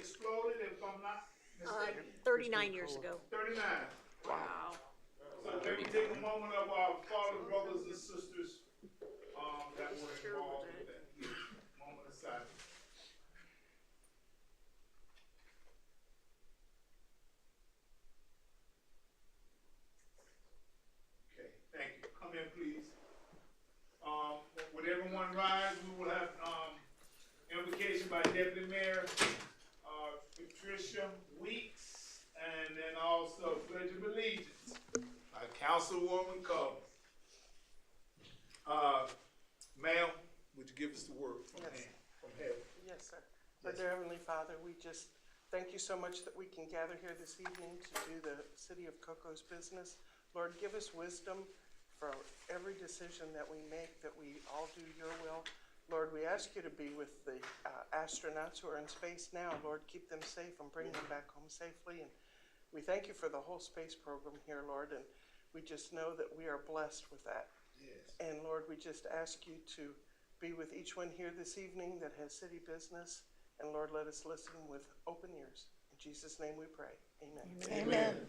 exploded, if I'm not mistaken? 39 years ago. 39. Wow. So let me take a moment of our fallen brothers and sisters that were involved with that. Moment of silence. Okay, thank you. Come in, please. Would everyone rise? We will have invocation by Deputy Mayor Patricia Weeks, and then also Pledge of Allegiance by Councilwoman Collins. Ma'am, would you give us the word from heaven? Yes, sir. But dear Heavenly Father, we just thank you so much that we can gather here this evening to do the City of Coco's business. Lord, give us wisdom for every decision that we make, that we all do your will. Lord, we ask you to be with the astronauts who are in space now. Lord, keep them safe and bring them back home safely. And we thank you for the whole space program here, Lord, and we just know that we are blessed with that. Yes. And Lord, we just ask you to be with each one here this evening that has city business. And Lord, let us listen with open ears. In Jesus' name we pray. Amen. Amen.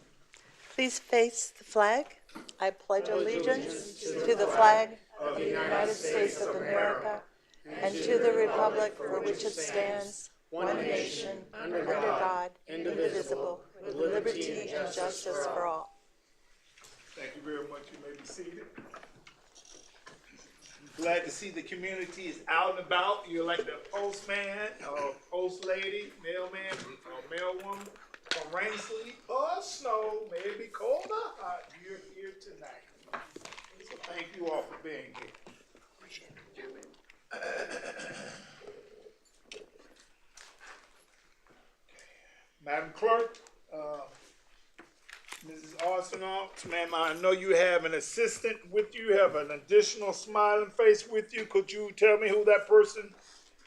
Please face the flag. I pledge allegiance to the flag of the United States of America and to the republic for which it stands, one nation, under God, indivisible, with liberty and justice for all. Thank you very much. You may be seated. I'm glad to see the community is out and about. You're like the postman or post lady, mailman or mailwoman from rain, sleet, or snow, maybe cold or hot. You're here tonight. So thank you all for being here. Madam Clerk, Mrs. Arsenault, ma'am, I know you have an assistant with you, have an additional smiling face with you. Could you tell me who that person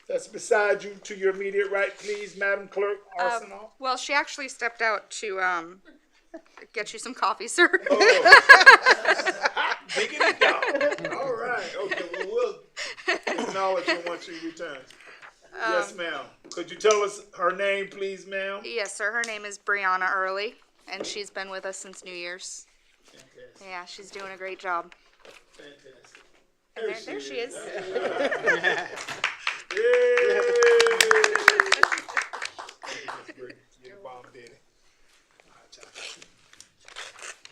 that's beside you to your immediate right, please, Madam Clerk Arsenault? Well, she actually stepped out to get you some coffee, sir. Digging it down. All right, okay, well, we'll acknowledge her once she returns. Yes, ma'am. Could you tell us her name, please, ma'am? Yes, sir. Her name is Brianna Early, and she's been with us since New Year's. Fantastic. Yeah, she's doing a great job. Fantastic. And there she is. Yay! You're the bomb, daddy.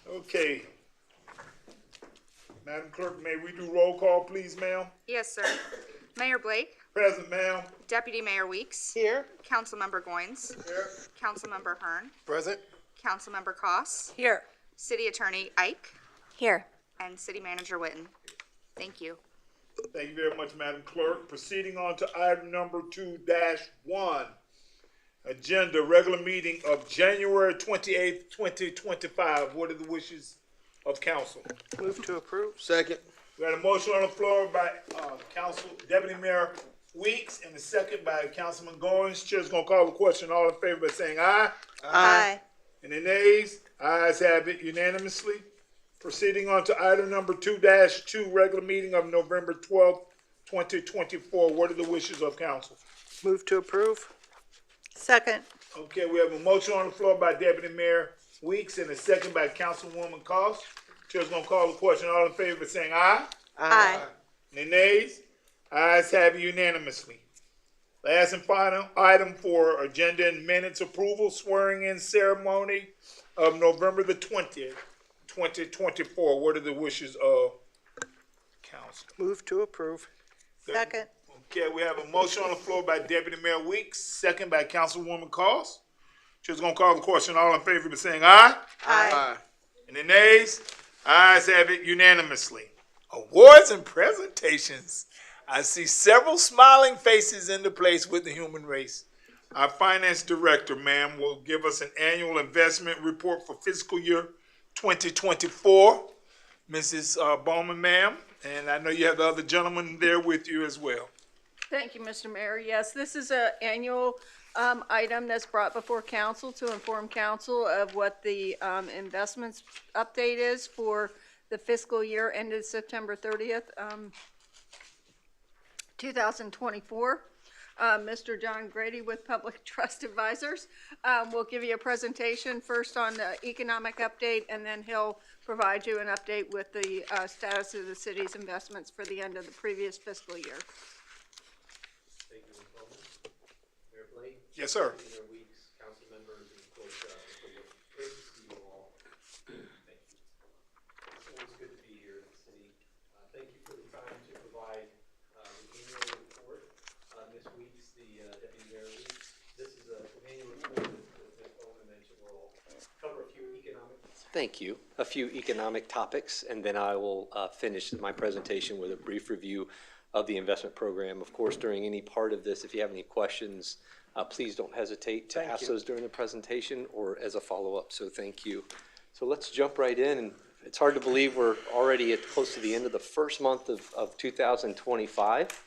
Okay. Madam Clerk, may we do roll call, please, ma'am? Yes, sir. Mayor Blake, Present, ma'am. Deputy Mayor Weeks, Here. Councilmember Goins, Here. Councilmember Hearn, Present. Councilmember Koss, Here. City Attorney Ike, Here. and City Manager Witten. Thank you. Thank you very much, Madam Clerk. Proceeding on to item number 2-1. Agenda, regular meeting of January 28th, 2025. What are the wishes of council? Move to approve. Second. We got a motion on the floor by Council Deputy Mayor Weeks and a second by Councilman Goins. Chair's gonna call the question. All in favor by saying aye. Aye. Any nays? Ayes have it unanimously. Proceeding on to item number 2-2, regular meeting of November 12th, 2024. What are the wishes of council? Move to approve. Second. Okay, we have a motion on the floor by Deputy Mayor Weeks and a second by Councilwoman Cost. Chair's gonna call the question. All in favor by saying aye. Aye. Any nays? Ayes have it unanimously. Last and final item for agenda and minutes approval, swearing in ceremony of November the 20th, 2024. What are the wishes of council? Move to approve. Second. Okay, we have a motion on the floor by Deputy Mayor Weeks, second by Councilwoman Cost. Chair's gonna call the question. All in favor by saying aye. Aye. Any nays? Ayes have it unanimously. Awards and presentations. I see several smiling faces in the place with the human race. Our finance director, ma'am, will give us an annual investment report for fiscal year 2024. Mrs. Bowman, ma'am, and I know you have the other gentleman there with you as well. Thank you, Mr. Mayor. Yes, this is an annual item that's brought before council to inform council of what the investments update is for the fiscal year ended September 30th, 2024. Mr. John Grady with Public Trust Advisors. Will give you a presentation first on the economic update, and then he'll provide you an update with the status of the city's investments for the end of the previous fiscal year. Thank you, Ms. Bowman. Mayor Blake. Yes, sir. Mayor Weeks, council members, and of course, great to see you all. Thank you. It's always good to be here in the city. Thank you for the time to provide the annual report. Ms. Weeks, the Deputy Mayor Weeks. This is an annual report that Ms. Bowman mentioned. We'll cover a few economic. Thank you. A few economic topics, and then I will finish my presentation with a brief review of the investment program. Of course, during any part of this, if you have any questions, please don't hesitate to ask those during the presentation or as a follow-up, so thank you. So let's jump right in, and it's hard to believe we're already at close to the end of the first month of 2025.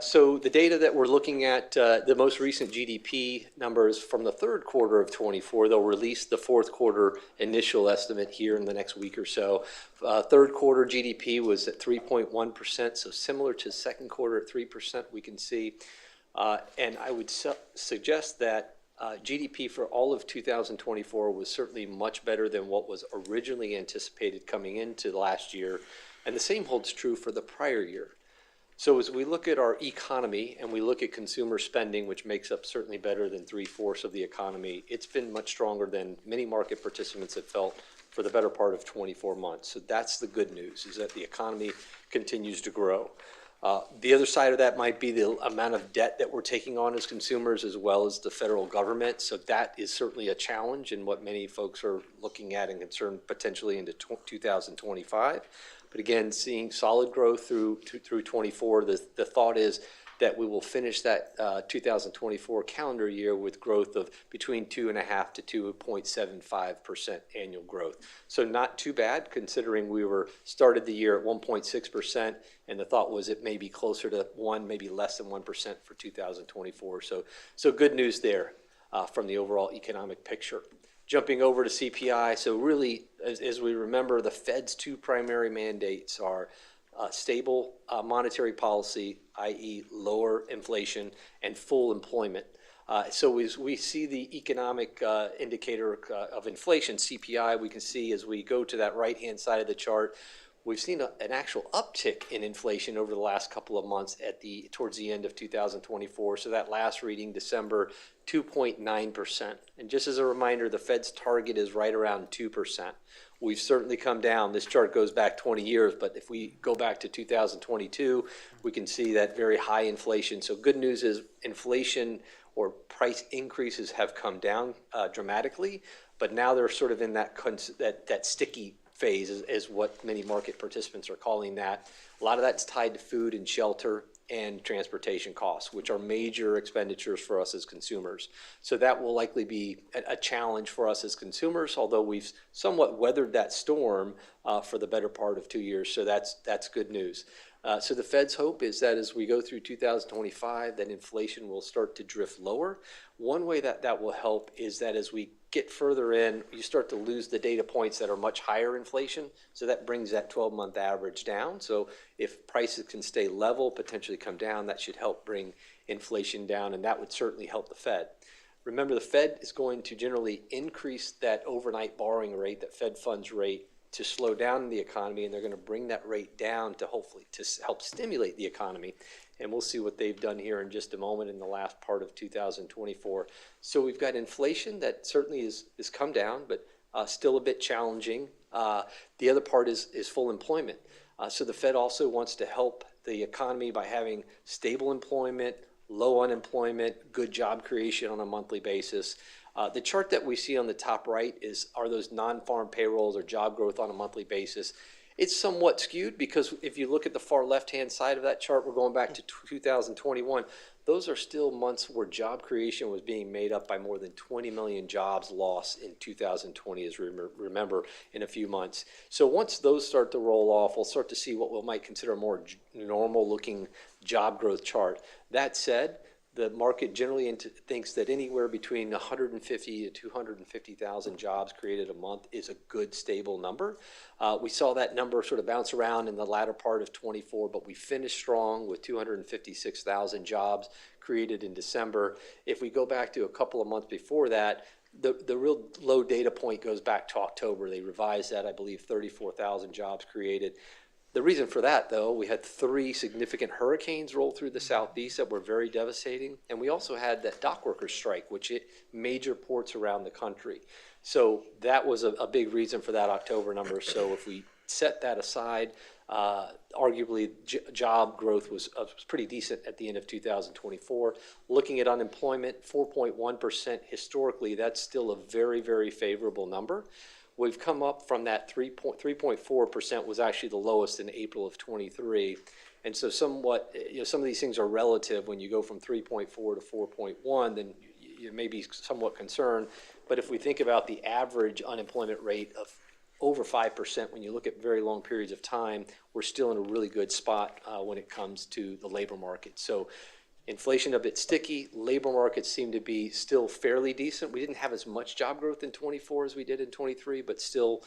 So the data that we're looking at, the most recent GDP numbers from the third quarter of 24, they'll release the fourth quarter initial estimate here in the next week or so. Third quarter GDP was at 3.1%, so similar to second quarter at 3%, we can see. And I would suggest that GDP for all of 2024 was certainly much better than what was originally anticipated coming into last year. And the same holds true for the prior year. So as we look at our economy and we look at consumer spending, which makes up certainly better than 3/4 of the economy, it's been much stronger than many market participants have felt for the better part of 24 months. So that's the good news, is that the economy continues to grow. The other side of that might be the amount of debt that we're taking on as consumers, as well as the federal government. So that is certainly a challenge in what many folks are looking at and concerned potentially into 2025. But again, seeing solid growth through 24, the thought is that we will finish that 2024 calendar year with growth of between 2.5% to 2.75% annual growth. So not too bad, considering we started the year at 1.6%, and the thought was it may be closer to 1%, maybe less than 1% for 2024. So good news there from the overall economic picture. Jumping over to CPI, so really, as we remember, the Fed's two primary mandates are stable monetary policy, i.e. lower inflation, and full employment. So as we see the economic indicator of inflation, CPI, we can see as we go to that right-hand side of the chart, we've seen an actual uptick in inflation over the last couple of months towards the end of 2024. So that last reading, December, 2.9%. And just as a reminder, the Fed's target is right around 2%. We've certainly come down. This chart goes back 20 years, but if we go back to 2022, we can see that very high inflation. So good news is inflation or price increases have come down dramatically, but now they're sort of in that sticky phase is what many market participants are calling that. A lot of that's tied to food and shelter and transportation costs, which are major expenditures for us as consumers. So that will likely be a challenge for us as consumers, although we've somewhat weathered that storm for the better part of 2 years. So that's good news. So the Fed's hope is that as we go through 2025, that inflation will start to drift lower. One way that will help is that as we get further in, you start to lose the data points that are much higher inflation. So that brings that 12-month average down. So if prices can stay level, potentially come down, that should help bring inflation down, and that would certainly help the Fed. Remember, the Fed is going to generally increase that overnight borrowing rate, that Fed funds rate, to slow down the economy, and they're going to bring that rate down to hopefully to help stimulate the economy. And we'll see what they've done here in just a moment in the last part of 2024. So we've got inflation that certainly is come down, but still a bit challenging. The other part is full employment. So the Fed also wants to help the economy by having stable employment, low unemployment, good job creation on a monthly basis. The chart that we see on the top right are those non-farm payrolls or job growth on a monthly basis. It's somewhat skewed because if you look at the far left-hand side of that chart, we're going back to 2021. Those are still months where job creation was being made up by more than 20 million jobs lost in 2020, as we remember, in a few months. So once those start to roll off, we'll start to see what we might consider a more normal-looking job growth chart. That said, the market generally thinks that anywhere between 150 to 250,000 jobs created a month is a good, stable number. We saw that number sort of bounce around in the latter part of 24, but we finished strong with 256,000 jobs created created in December. If we go back to a couple of months before that, the real low data point goes back to October. They revised that, I believe, 34,000 jobs created. The reason for that, though, we had 3 significant hurricanes roll through the southeast that were very devastating, and we also had that dock workers strike, which hit major ports around the country. So that was a big reason for that October number. So if we set that aside, arguably job growth was pretty decent at the end of 2024. Looking at unemployment, 4.1% historically, that's still a very, very favorable number. We've come up from that 3.4% was actually the lowest in April of 23. And so somewhat, some of these things are relative. When you go from 3.4 to 4.1, then you may be somewhat concerned. But if we think about the average unemployment rate of over 5%, when you look at very long periods of time, we're still in a really good spot when it comes to the labor market. So inflation a bit sticky, labor markets seem to be still fairly decent. We didn't have as much job growth in 24 as we did in 23, but still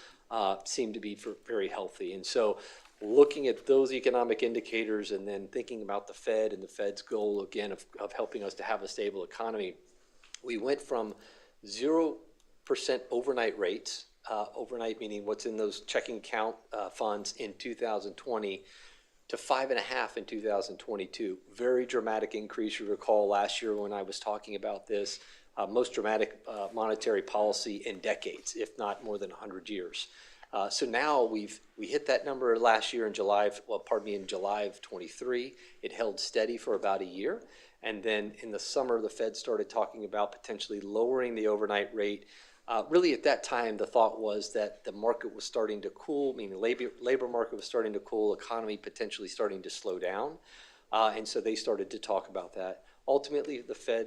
seem to be very healthy. And so looking at those economic indicators and then thinking about the Fed and the Fed's goal, again, of helping us to have a stable economy, we went from 0% overnight rates, overnight meaning what's in those checking account funds in 2020, to 5.5 in 2022. Very dramatic increase. You recall last year when I was talking about this, most dramatic monetary policy in decades, if not more than 100 years. So now we hit that number last year in July of 23. It held steady for about a year. And then in the summer, the Fed started talking about potentially lowering the overnight rate. Really at that time, the thought was that the market was starting to cool, meaning the labor market was starting to cool, economy potentially starting to slow down. And so they started to talk about that. Ultimately, the Fed,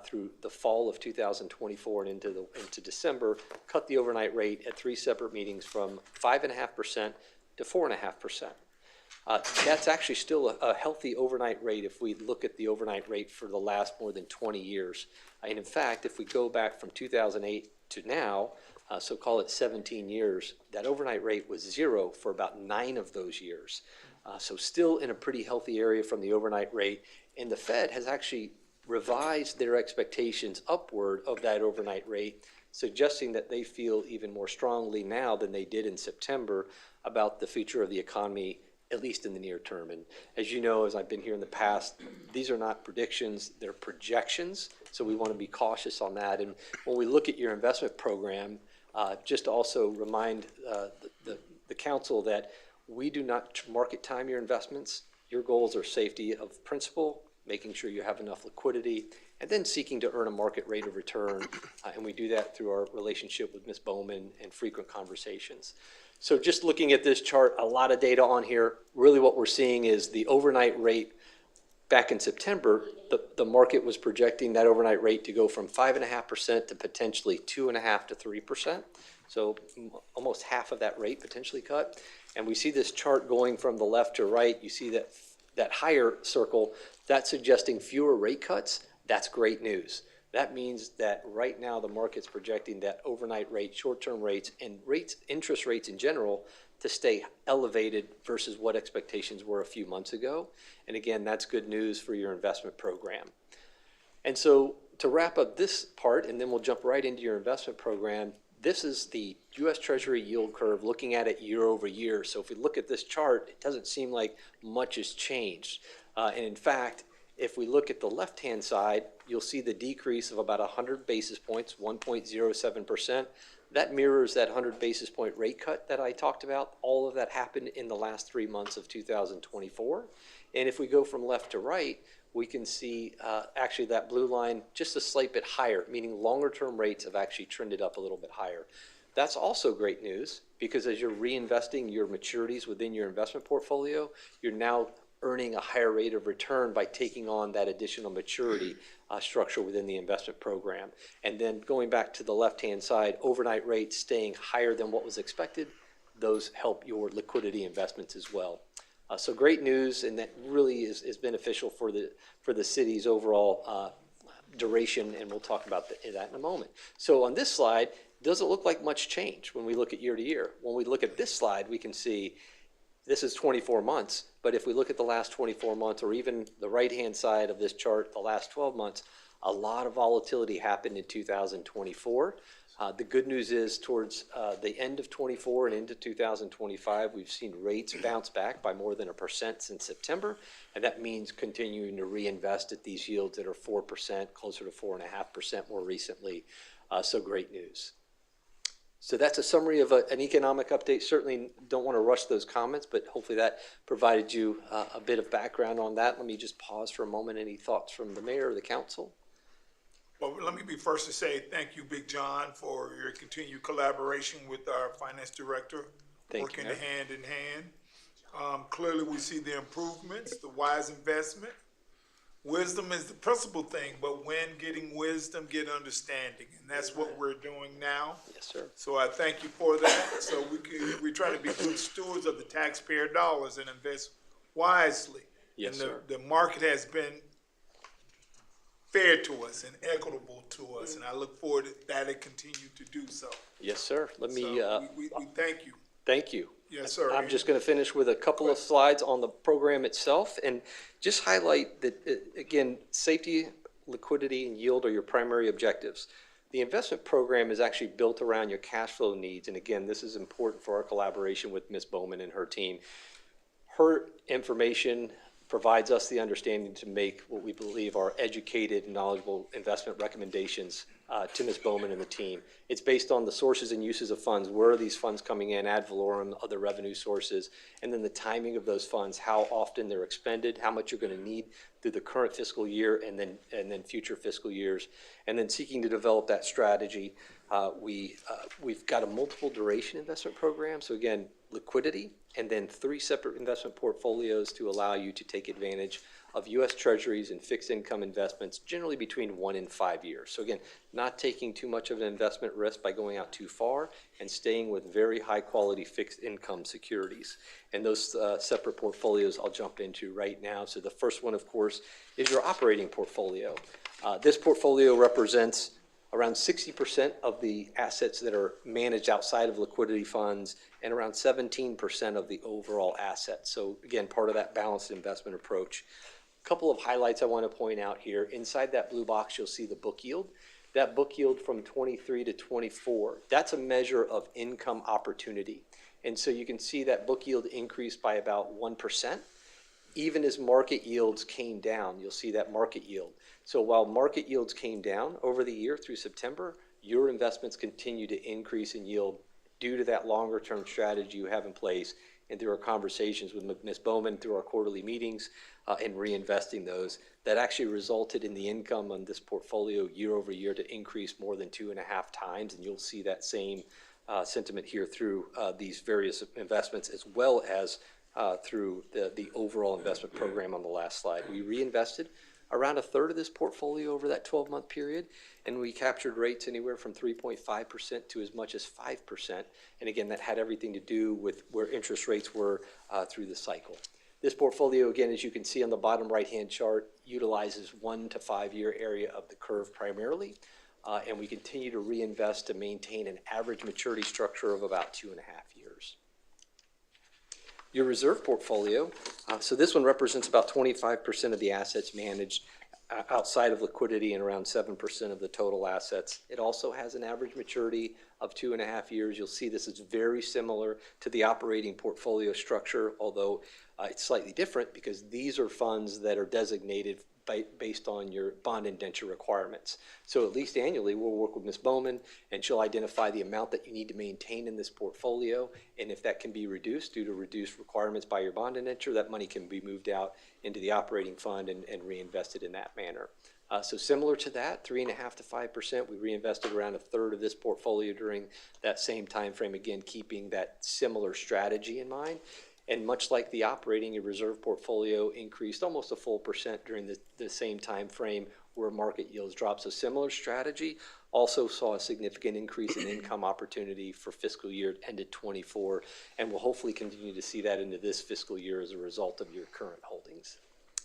through the fall of 2024 and into December, cut the overnight rate at 3 separate meetings from 5.5% to 4.5%. That's actually still a healthy overnight rate if we look at the overnight rate for the last more than 20 years. And in fact, if we go back from 2008 to now, so call it 17 years, that overnight rate was 0 for about 9 of those years. So still in a pretty healthy area from the overnight rate. And the Fed has actually revised their expectations upward of that overnight rate, suggesting that they feel even more strongly now than they did in September about the future of the economy, at least in the near term. And as you know, as I've been here in the past, these are not predictions, they're projections. So we want to be cautious on that. And when we look at your investment program, just to also remind the council that we do not market time your investments. Your goals are safety of principal, making sure you have enough liquidity, and then seeking to earn a market rate of return. And we do that through our relationship with Ms. Bowman and frequent conversations. So just looking at this chart, a lot of data on here. Really what we're seeing is the overnight rate back in September, the market was projecting that overnight rate to go from 5.5% to potentially 2.5% to 3%. So almost half of that rate potentially cut. And we see this chart going from the left to right. You see that higher circle, that's suggesting fewer rate cuts. That's great news. That means that right now the market's projecting that overnight rate, short-term rates, and interest rates in general to stay elevated versus what expectations were a few months ago. And again, that's good news for your investment program. And so to wrap up this part, and then we'll jump right into your investment program, this is the U.S. Treasury yield curve looking at it year over year. So if we look at this chart, it doesn't seem like much has changed. And in fact, if we look at the left-hand side, you'll see the decrease of about 100 basis points, 1.07%. That mirrors that 100 basis point rate cut that I talked about. All of that happened in the last 3 months of 2024. And if we go from left to right, we can see actually that blue line just a slight bit higher, meaning longer-term rates have actually trended up a little bit higher. That's also great news because as you're reinvesting your maturities within your investment portfolio, you're now earning a higher rate of return by taking on that additional maturity structure within the investment program. And then going back to the left-hand side, overnight rates staying higher than what was expected, those help your liquidity investments as well. So great news, and that really is beneficial for the city's overall duration, and we'll talk about that in a moment. So on this slide, it doesn't look like much change when we look at year to year. When we look at this slide, we can see this is 24 months. But if we look at the last 24 months, or even the right-hand side of this chart, the last 12 months, a lot of volatility happened in 2024. The good news is towards the end of 24 and into 2025, we've seen rates bounce back by more than 1% since September, and that means continuing to reinvest at these yields that are 4%, closer to 4.5% more recently. So great news. So that's a summary of an economic update. Certainly don't want to rush those comments, but hopefully that provided you a bit of background on that. Let me just pause for a moment. Any thoughts from the mayor or the council? Well, let me be first to say thank you, Big John, for your continued collaboration with our finance director, Thank working you. hand in hand. Clearly, we see the improvements, the wise investment. Wisdom is the principal thing, but when getting wisdom, get understanding, and that's what we're doing now. Yes, sir. So I thank you for that. So we try to be good stewards of the taxpayer dollars and invest wisely. Yes, and sir. The market has been fair to us and equitable to us, and I look forward to that it continue to do so. Yes, sir. Let me, So we thank you. thank you. Yes, sir. I'm just going to finish with a couple of slides on the program itself and just highlight that, again, safety, liquidity, and yield are your primary objectives. The investment program is actually built around your cash flow needs. And again, this is important for our collaboration with Ms. Bowman and her team. Her information provides us the understanding to make what we believe are educated and knowledgeable investment recommendations to Ms. Bowman and the team. It's based on the sources and uses of funds. Where are these funds coming in, ad valorem, other revenue sources, and then the timing of those funds, how often they're expended, how much you're going to need through the current fiscal year and then future fiscal years, and then seeking to develop that strategy. We've got a multiple duration investment program. So again, liquidity, and then 3 separate investment portfolios to allow you to take advantage of U.S. Treasuries and fixed income investments, generally between 1 and 5 years. So again, not taking too much of an investment risk by going out too far and staying with very high quality fixed income securities. And those separate portfolios I'll jump into right now. So the first one, of course, is your operating portfolio. This portfolio represents around 60% of the assets that are managed outside of liquidity funds and around 17% of the overall assets. So again, part of that balanced investment approach. A couple of highlights I want to point out here. Inside that blue box, you'll see the book yield. That book yield from 23 to 24, that's a measure of income opportunity. And so you can see that book yield increased by about 1%. Even as market yields came down, you'll see that market yield. So while market yields came down over the year through September, your investments continue to increase in yield due to that longer term strategy you have in place and through our conversations with Ms. Bowman, through our quarterly meetings, and reinvesting those. That actually resulted in the income on this portfolio year over year to increase more than 2.5 times, and you'll see that same sentiment here through these various investments, as well as through the overall investment program on the last slide. We reinvested around a third of this portfolio over that 12-month period, and we captured rates anywhere from 3.5% to as much as 5%. And again, that had everything to do with where interest rates were through the cycle. This portfolio, again, as you can see on the bottom right-hand chart, utilizes 1 to 5 year area of the curve primarily, and we continue to reinvest to maintain an average maturity structure of about 2.5 years. Your reserve portfolio, so this one represents about 25% of the assets managed outside of liquidity and around 7% of the total assets. It also has an average maturity of 2.5 years. You'll see this is very similar to the operating portfolio structure, although it's slightly different because these are funds that are designated based on your bond indenture requirements. So at least annually, we'll work with Ms. Bowman, and she'll identify the amount that you need to maintain in this portfolio, and if that can be reduced due to reduced requirements by your bond indenture, that money can be moved out into the operating fund and reinvested in that manner. So similar to that, 3.5 to 5%, we reinvested around a third of this portfolio during that same time frame, again, keeping that similar strategy in mind. And much like the operating and reserve portfolio increased almost a full % during the same time frame where market yields dropped. So similar strategy, also saw a significant increase in income opportunity for fiscal year ended 24, and we'll hopefully continue to see that into this fiscal year as a result of your current holdings.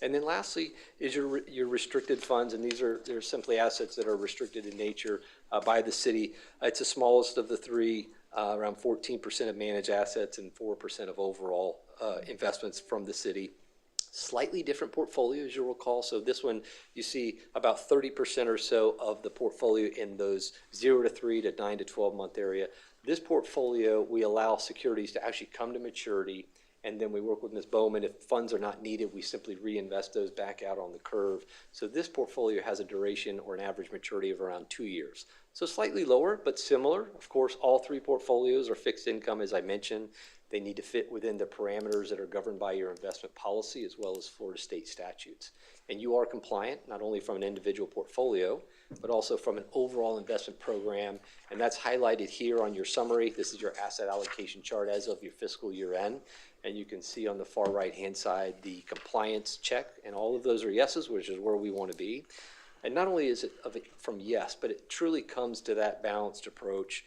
And then lastly is your restricted funds, and they're simply assets that are restricted in nature by the city. It's the smallest of the three, around 14% of managed assets and 4% of overall investments from the city. Slightly different portfolio, as you'll recall. So this one, you see about 30% or so of the portfolio in those 0 to 3 to 9 to 12 month area. This portfolio, we allow securities to actually come to maturity, and then we work with Ms. Bowman. If funds are not needed, we simply reinvest those back out on the curve. So this portfolio has a duration or an average maturity of around 2 years. So slightly lower, but similar. Of course, all three portfolios are fixed income, as I mentioned. They need to fit within the parameters that are governed by your investment policy as well as Florida state statutes. And you are compliant, not only from an individual portfolio, but also from an overall investment program. And that's highlighted here on your summary. This is your asset allocation chart as of your fiscal year end. And you can see on the far right-hand side the compliance check, and all of those are yeses, which is where we want to be. And not only is it from yes, but it truly comes to that balanced approach.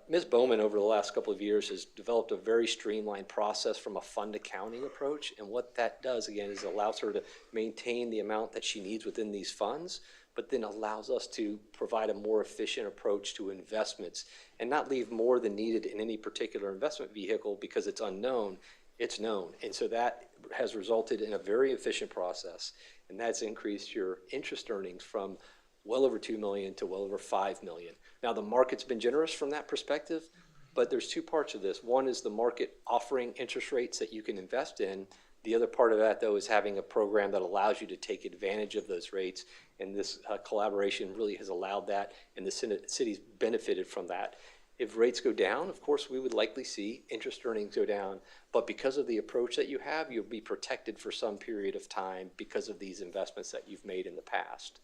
Ms. Bowman, over the last couple of years, has developed a very streamlined process from a fund accounting approach. And what that does, again, is allows her to maintain the amount that she needs within these funds, but then allows us to provide a more efficient approach to investments and not leave more than needed in any particular investment vehicle because it's unknown. It's known. And so that has resulted in a very efficient process, and that's increased your interest earnings from well over $2 million to well over $5 million. Now, the market's been generous from that perspective, but there's two parts of this. One is the market offering interest rates that you can invest in. The other part of that, though, is having a program that allows you to take advantage of those rates, and this collaboration really has allowed that, and the city's benefited from that. If rates go down, of course, we would likely see interest earnings go down, but because of the approach that you have, you'll be protected for some period of time because of these investments that you've made in the past.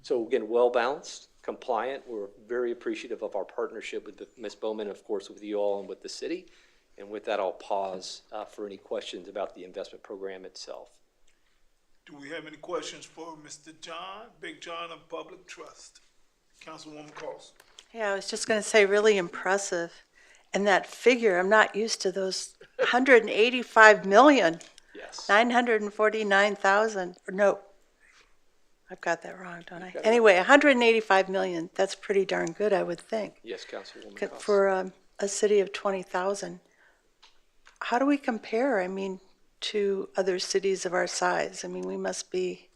So again, well-balanced, compliant. We're very appreciative of our partnership with Ms. Bowman, of course, with you all and with the city. And with that, I'll pause for any questions about the investment program itself. Do we have any questions for Mr. John, Big John of Public Trust? Councilwoman Cost. Yeah, I was just going to say, really impressive. And that figure, I'm not used to those 185 million, Yes. 949,000, or no. I've got that wrong, don't I? Anyway, 185 million, that's pretty darn good, I would think, Yes, Councilwoman Cost. for a city of 20,000. How do we compare, I mean, to other cities of our size? I mean, we must be,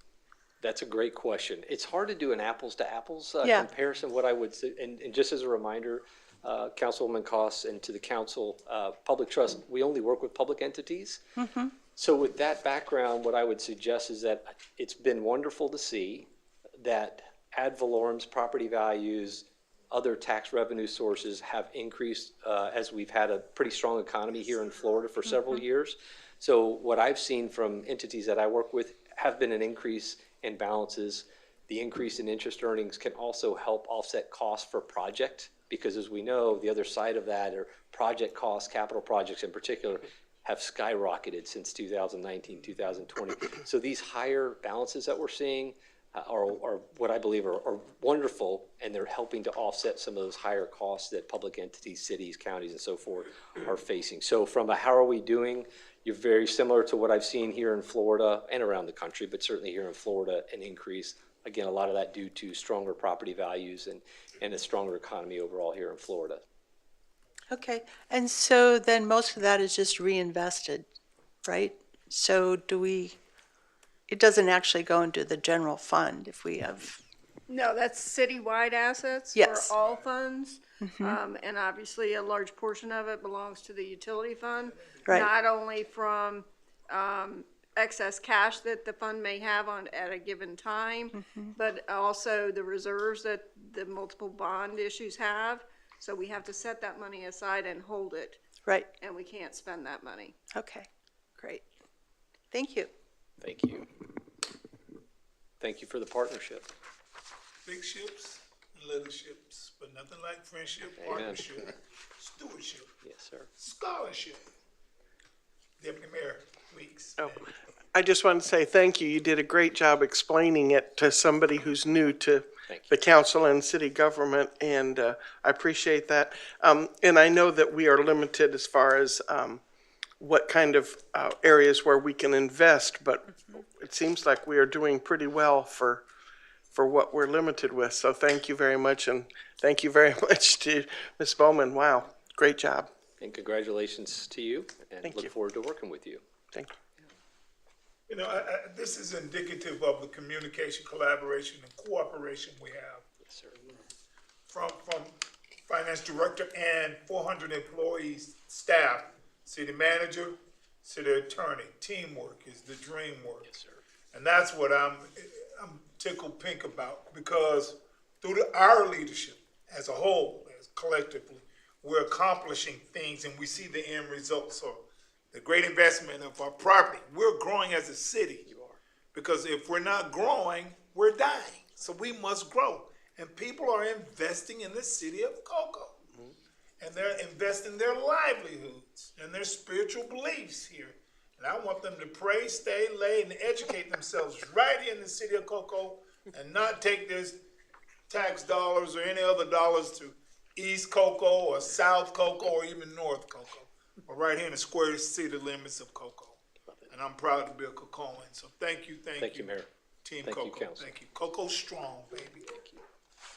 That's a great question. It's hard to do an apples to apples Yeah. comparison. What I would say, and just as a reminder, Councilwoman Costs and to the council, Public Trust, we only work with public entities. So with that background, what I would suggest is that it's been wonderful to see that ad valorem's property values, other tax revenue sources have increased as we've had a pretty strong economy here in Florida for several years. So what I've seen from entities that I work with have been an increase in balances. The increase in interest earnings can also help offset costs for project, because as we know, the other side of that are project costs, capital projects in particular, have skyrocketed since 2019, 2020. So these higher balances that we're seeing are what I believe are wonderful, and they're helping to offset some of those higher costs that public entities, cities, counties, and so forth are facing. So from a how are we doing, you're very similar to what I've seen here in Florida and around the country, but certainly here in Florida, an increase. Again, a lot of that due to stronger property values and a stronger economy overall here in Florida. okay. And so then most of that is just reinvested, right? So it doesn't actually go into the general fund if we have, No, that's citywide assets Yes. for all funds. And obviously, a large portion of it belongs to the utility fund. Right. Not only from excess cash that the fund may have at a given time, but also the reserves that the multiple bond issues have. So we have to set that money aside and hold it, right? and we can't spend that money. Okay, great. Thank you. Thank you. Thank you for the partnership. Big ships and little ships, but nothing like friendship, Amen. partnership, stewardship, Yes, sir. scholarship. Deputy Mayor Weeks. Oh, I just want to say thank you. You did a great job explaining it to somebody who's new to Thank you. the council and city government, and I appreciate that. And I know that we are limited as far as what kind of areas where we can invest, but it seems like we are doing pretty well for what we're limited with. So thank you very much, and thank you very much to Ms. Bowman. Wow, great job. And congratulations to you, and Thank look you. forward to working with you. Thank you. You know, this is indicative of the communication, collaboration, and cooperation we have Yes, sir. from finance director and 400 employees, staff, city manager, city attorney. Teamwork is the dream work. Yes, sir. And that's what I'm tickled pink about, because through our leadership as a whole, as collectively, we're accomplishing things and we see the end result. So the great investment of our property, we're growing as a city. You are. Because if we're not growing, we're dying. So we must grow. And people are investing in the city of Cocoa. And they're investing their livelihoods and their spiritual beliefs here. And I want them to pray, stay, lay, and educate themselves right here in the city of Cocoa, and not take their tax dollars or any other dollars to East Cocoa or South Cocoa or even North Cocoa, but right here in the square city limits of Cocoa. And I'm proud to be a Cocoan. So thank you, Thank you, Mayor. Team Thank you, Cocoa. Council. Thank you. Cocoa strong, baby.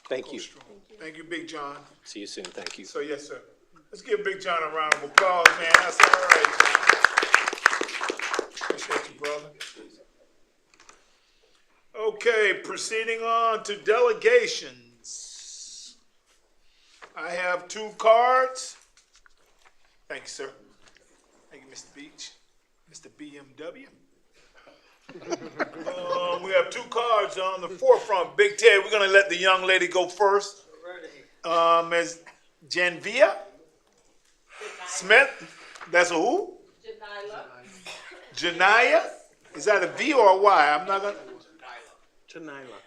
Thank Cocoa you. strong. Thank you, Big John. See you soon. Thank you. So yes, sir. Let's give Big John a round of applause, man. That's all right, John. Appreciate you, brother. Okay, proceeding on to delegations. I have 2 cards. Thank you, sir. Thank you, Mr. Beach, Mr. BMW. We have 2 cards on the forefront. Big Ted, we're gonna let the young lady go first. Ms. Janvia Smith. That's a who? Janaya. Is that a V or a Y? I'm not gonna. Janila.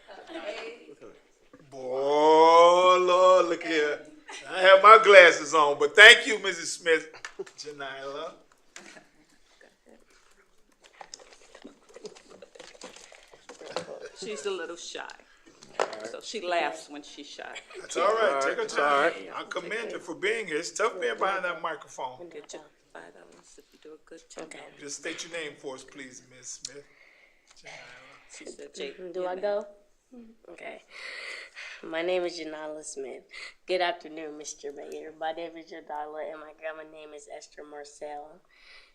Boy, Lord, look here. I have my glasses on, but thank you, Mrs. Smith. Janila. She's a little shy. So she laughs when she's shy. It's all right. Take her time. I commend her for being here. It's tough being behind that microphone. Good job. $5 if you do a good job. Okay. Just state your name for us, please, Ms. Smith. She said, Jake. Do I go? Okay. My name is Janila Smith. Good afternoon, Mr. Mayor. My name is Janila, and my grandma's name is Esther Marcel.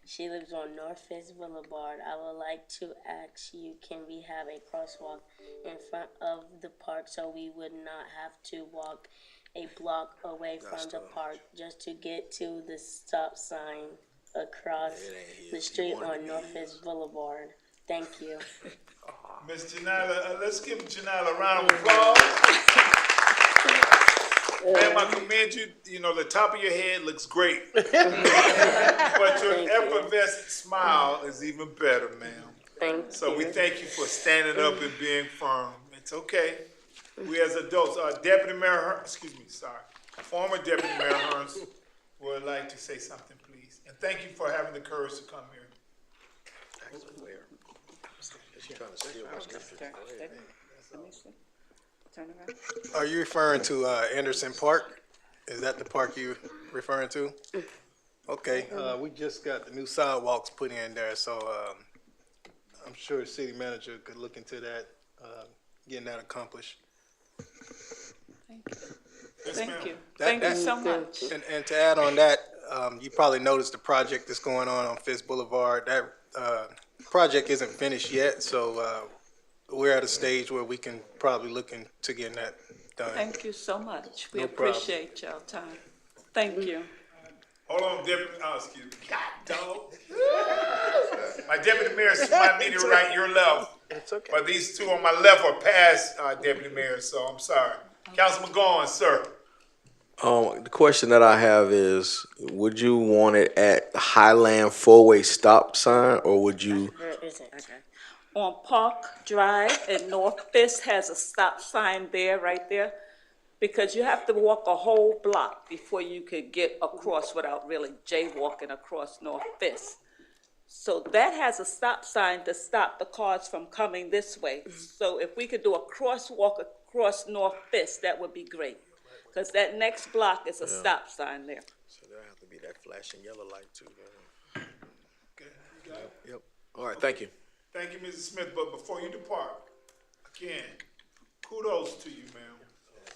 She lives on North Fifth Boulevard. I would like to ask you, can we have a crosswalk in front of the park so we would not have to walk a block away from the park just to get to the stop sign across the street on North Fifth Boulevard? Thank you. Ms. Janila, let's give Janila a round of applause. Ma'am, I commend you. You know, the top of your head looks great. But your effervescent smile is even better, ma'am. Thank So you. we thank you for standing up and being firm. It's okay. We as adults, Deputy Mayor Hearns, former Deputy Mayor Hearns would like to say something, please. And thank you for having the courage to come here. Turn around. Are you referring to Anderson Park? Is that the park you're referring to? Okay, we just got the new sidewalks put in there, so I'm sure the city manager could look into that, getting that accomplished. Thank you. That- Thank you so much. And to add on that, you probably noticed the project that's going on Fifth Boulevard. That project isn't finished yet, so we're at a stage where we can probably look into getting that done. Thank you so much. We No problem. appreciate your time. Thank you. Hold on, Deputy, excuse me. God, dog. My Deputy Mayor might need to right your left. It's okay. But these 2 on my left are past Deputy Mayor, so I'm sorry. Councilman Gawin, sir. The question that I have is, would you want it at Highland four-way stop sign, or would you? There isn't. On Park Drive and North Fifth has a stop sign there, right there, because you have to walk a whole block before you could get across without really jaywalking across North Fifth. So that has a stop sign to stop the cars from coming this way. So if we could do a crosswalk across North Fifth, that would be great, because that next block is a stop sign there. So there have to be that flashing yellow light too. Okay, you got it? Yep. All right. Thank you. Thank you, Mrs. Smith, but before you depart, again, kudos to you, ma'am.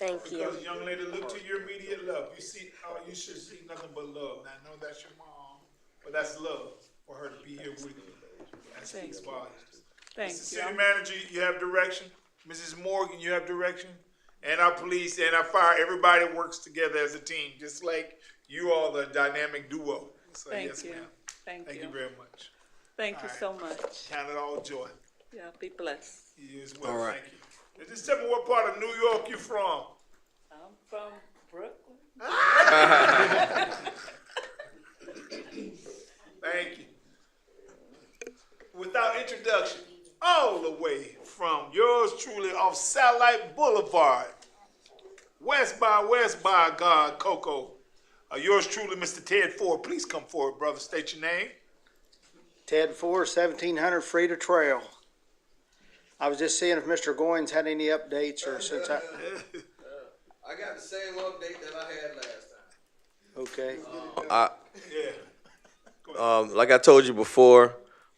Thank you. Because young lady, look to your immediate love. You see, you should see nothing but love. Now, I know that's your mom, but that's love for her to be here with you. That speaks volumes. Thank Mr. you. City Manager, you have direction. Mrs. Morgan, you have direction. And our police and our fire, everybody works together as a team, just like you all, the dynamic duo. So, Thank yes, you. ma'am. Thank Thank you you. very much. Thank you All so right. much. Count it all joy. Yeah, be blessed. You as well. All right. Thank you. Just tell me what part of New York you from. I'm from Brooklyn. Thank you. Without introduction, all the way from yours truly off Satellite Boulevard, west by God, Cocoa. Yours truly, Mr. Ted Ford. Please come forward, brother. State your name. Ted Ford, 1700 Frida Trail. I was just seeing if Mr. Goins had any updates or since I, I got the same update that I had last time. okay. Yeah. Like I told you before,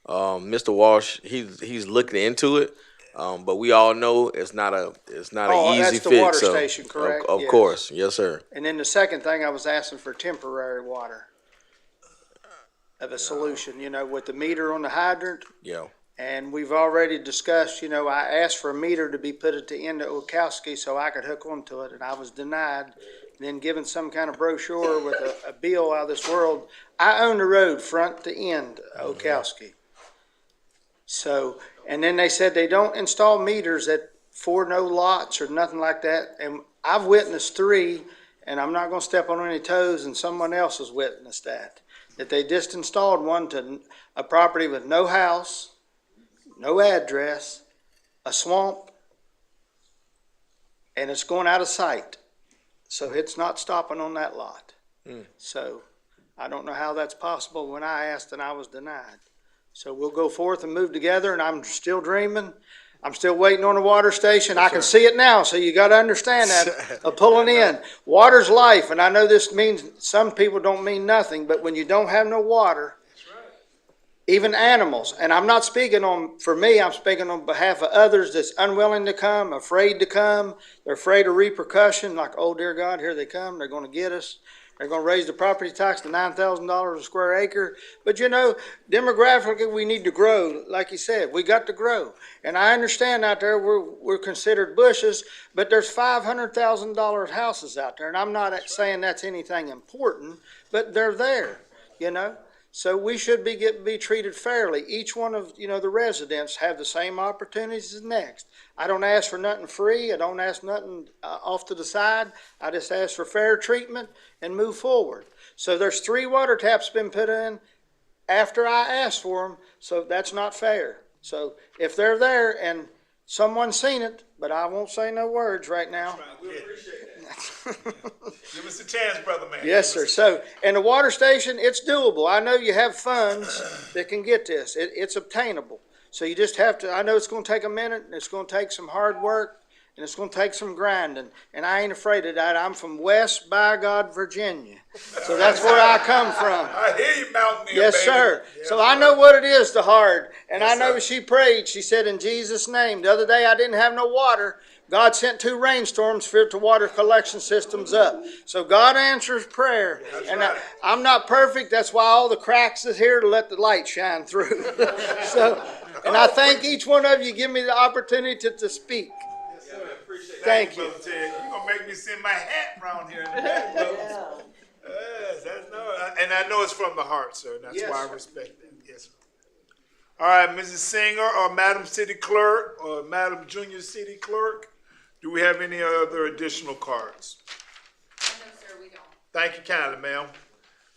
Mr. Walsh, he's looking into it. But we all know it's not an easy that's the fix. water so, station, correct? Of Yes. course, yes, sir. And then the second thing, I was asking for temporary water of a solution, with the meter on the hydrant. Yeah. And we've already discussed, I asked for a meter to be put at the end of Okowski so I could hook onto it, and I was denied. Then given some kind of brochure with a bill out of this world. I own the road front to end, Okowski. So, and then they said they don't install meters for no lots or nothing like that. And I've witnessed 3, and I'm not gonna step on any toes, and someone else has witnessed that they just installed one to a property with no house, no address, a swamp, and it's going out of sight. So it's not stopping on that lot. So I don't know how that's possible when I asked and I was denied. So we'll go forth and move together, and I'm still dreaming. I'm still waiting on a water station. I can see it now, so you got to understand that of pulling in. Water's life, and I know this means some people don't mean nothing, but when you don't have no water, even animals, and I'm not speaking for me, I'm speaking on behalf of others that's unwilling to come, afraid to come. They're afraid of repercussion, like, oh, dear God, here they come. They're going to get us. They're going to raise the property tax to $9,000 a square acre. But, demographically, we need to grow. Like you said, we got to grow. And I understand out there we're considered bushes, but there's $500,000 houses out there. And I'm not saying that's anything important, but they're there, So we should be treated fairly. Each one of, the residents have the same opportunities as next. I don't ask for nothing free. I don't ask nothing off to the side. I just ask for fair treatment and move forward. So there's 3 water taps been put in after I asked for them, so that's not fair. So if they're there and someone's seen it, but I won't say no words right now. We appreciate that. Give us a chance, brother man. Yes, sir. So, and the water station, it's doable. I know you have funds that can get this. It's obtainable. So you just have to, I know it's going to take a minute, and it's going to take some hard work, and it's going to take some grinding. And I ain't afraid of that. I'm from West by God, Virginia. So that's where I come from. I hear you, Mountaineer. Yes, baby. sir. Yes, So I sir. know what it is to hard. And Yes, I know sir. she prayed. She said, in Jesus' name. The other day I didn't have no water. God sent 2 rainstorms for it to water collection systems up. So God answers prayer. And right. I'm not perfect. That's why all the cracks is here to let the light shine through. And I thank each one of you give me the opportunity to speak. Yes, sir. Appreciate that. Thank you. Brother Ted. You're going to make me send my hat around here in the back, brother. Yes, and I know it's from the heart, sir. That's Yes, why I sir. respect that. Yes, sir. All right, Mrs. Singer or Madam City Clerk or Madam Junior City Clerk, do we have any other additional cards? No, sir, we don't. Thank you kindly, ma'am.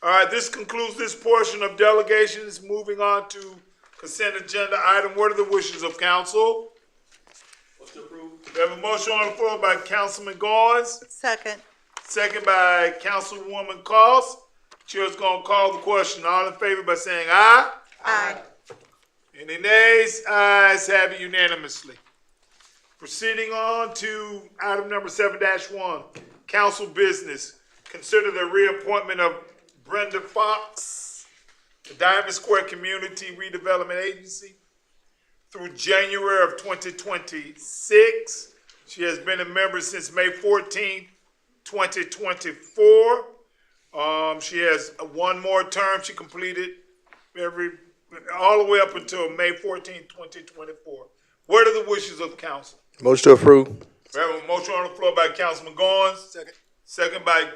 All right, this concludes this portion of delegations. Moving on to consent agenda item. What are the wishes of council? Motion approved. We have a motion on the floor by Councilman Goins, Second. second by Councilwoman Cost. Chair's gonna call the question. All in favor by saying aye? Aye. Any nays? Ayes have it unanimously. Proceeding on to item number 7-1, council business. Consider the reappointment of Brenda Fox, the Diamond Square Community Redevelopment Agency, through January of 2026. She has been a member since May 14, 2024. She has one more term she completed all the way up until May 14, 2024. What are the wishes of council? Motion to approve. We have a motion on the floor by Councilman Goins. Second. Second by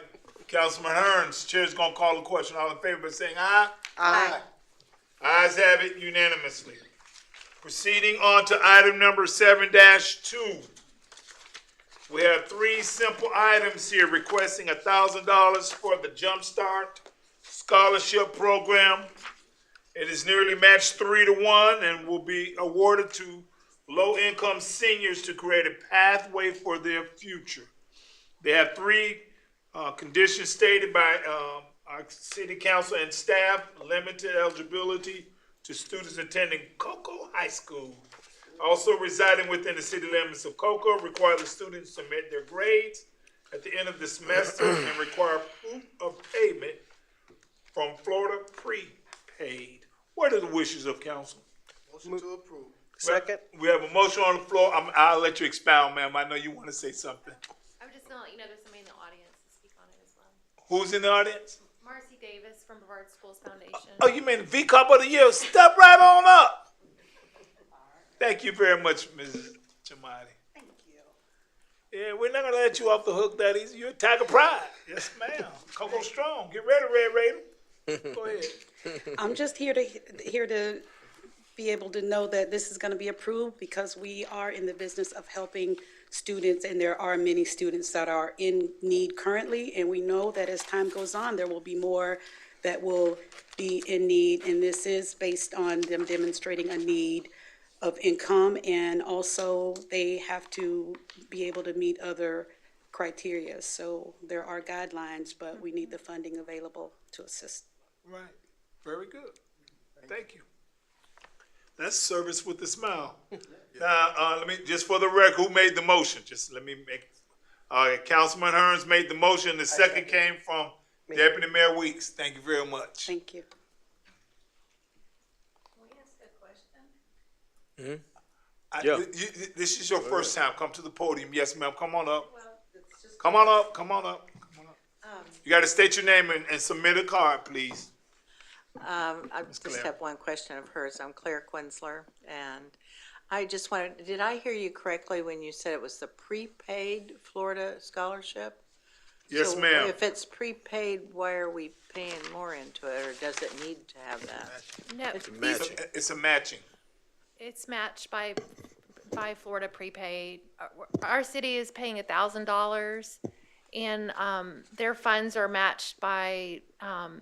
Councilman Hearns. Chair's gonna call the question. All in favor by saying aye? Aye. Ayes have it unanimously. Proceeding on to item number 7-2. We have three simple items here requesting $1,000 for the Jumpstart Scholarship Program. It is nearly matched 3-1 and will be awarded to low-income seniors to create a pathway for their future. They have three conditions stated by our city council and staff: limited eligibility to students attending Cocoa High School. Also residing within the city limits of Cocoa, require the students submit their grades at the end of the semester and require proof of payment from Florida Prepaid. What are the wishes of council? Motion to approve. Second. We have a motion on the floor. I'll let you expound, ma'am. I know you want to say something. I would just want to let you know there's somebody in the audience to speak on it as well. Who's in the audience? Marcy Davis from Brevard Schools Foundation. Oh, you mean the V-Cup of the Year? Step right on up. Thank you very much, Mrs. Chamati. Thank you. Yeah, we're not going to let you off the hook that easy. You're a Tiger Pride. Yes, ma'am. Coco Strong. Get ready, Red Raider. Go ahead. I'm just here to be able to know that this is going to be approved because we are in the business of helping students, and there are many students that are in need currently, and we know that as time goes on, there will be more that will be in need, and this is based on them demonstrating a need of income, and also they have to be able to meet other criteria. So there are guidelines, but we need the funding available to assist. Right. Very good. Thank you. That's service with a smile. Now, let me, just for the record, who made the motion? Just let me make, Councilman Hearns made the motion. The second came from Deputy Mayor Weeks. Thank you very much. Thank you. This is your first time. Come to the podium. Yes, ma'am. Come on up. Come on up. Come on up. Come on up. You got to state your name and submit a card, please. I just Claire. have one question of hers. I'm Claire Quinsler, and I just wanted, did I hear you correctly when you said it was the prepaid Florida scholarship? Yes, So ma'am. If it's prepaid, why are we paying more into it, or does it need to have that? No, It's a matching. it's matched by Florida Prepaid. Our city is paying $1,000, and their funds are matched by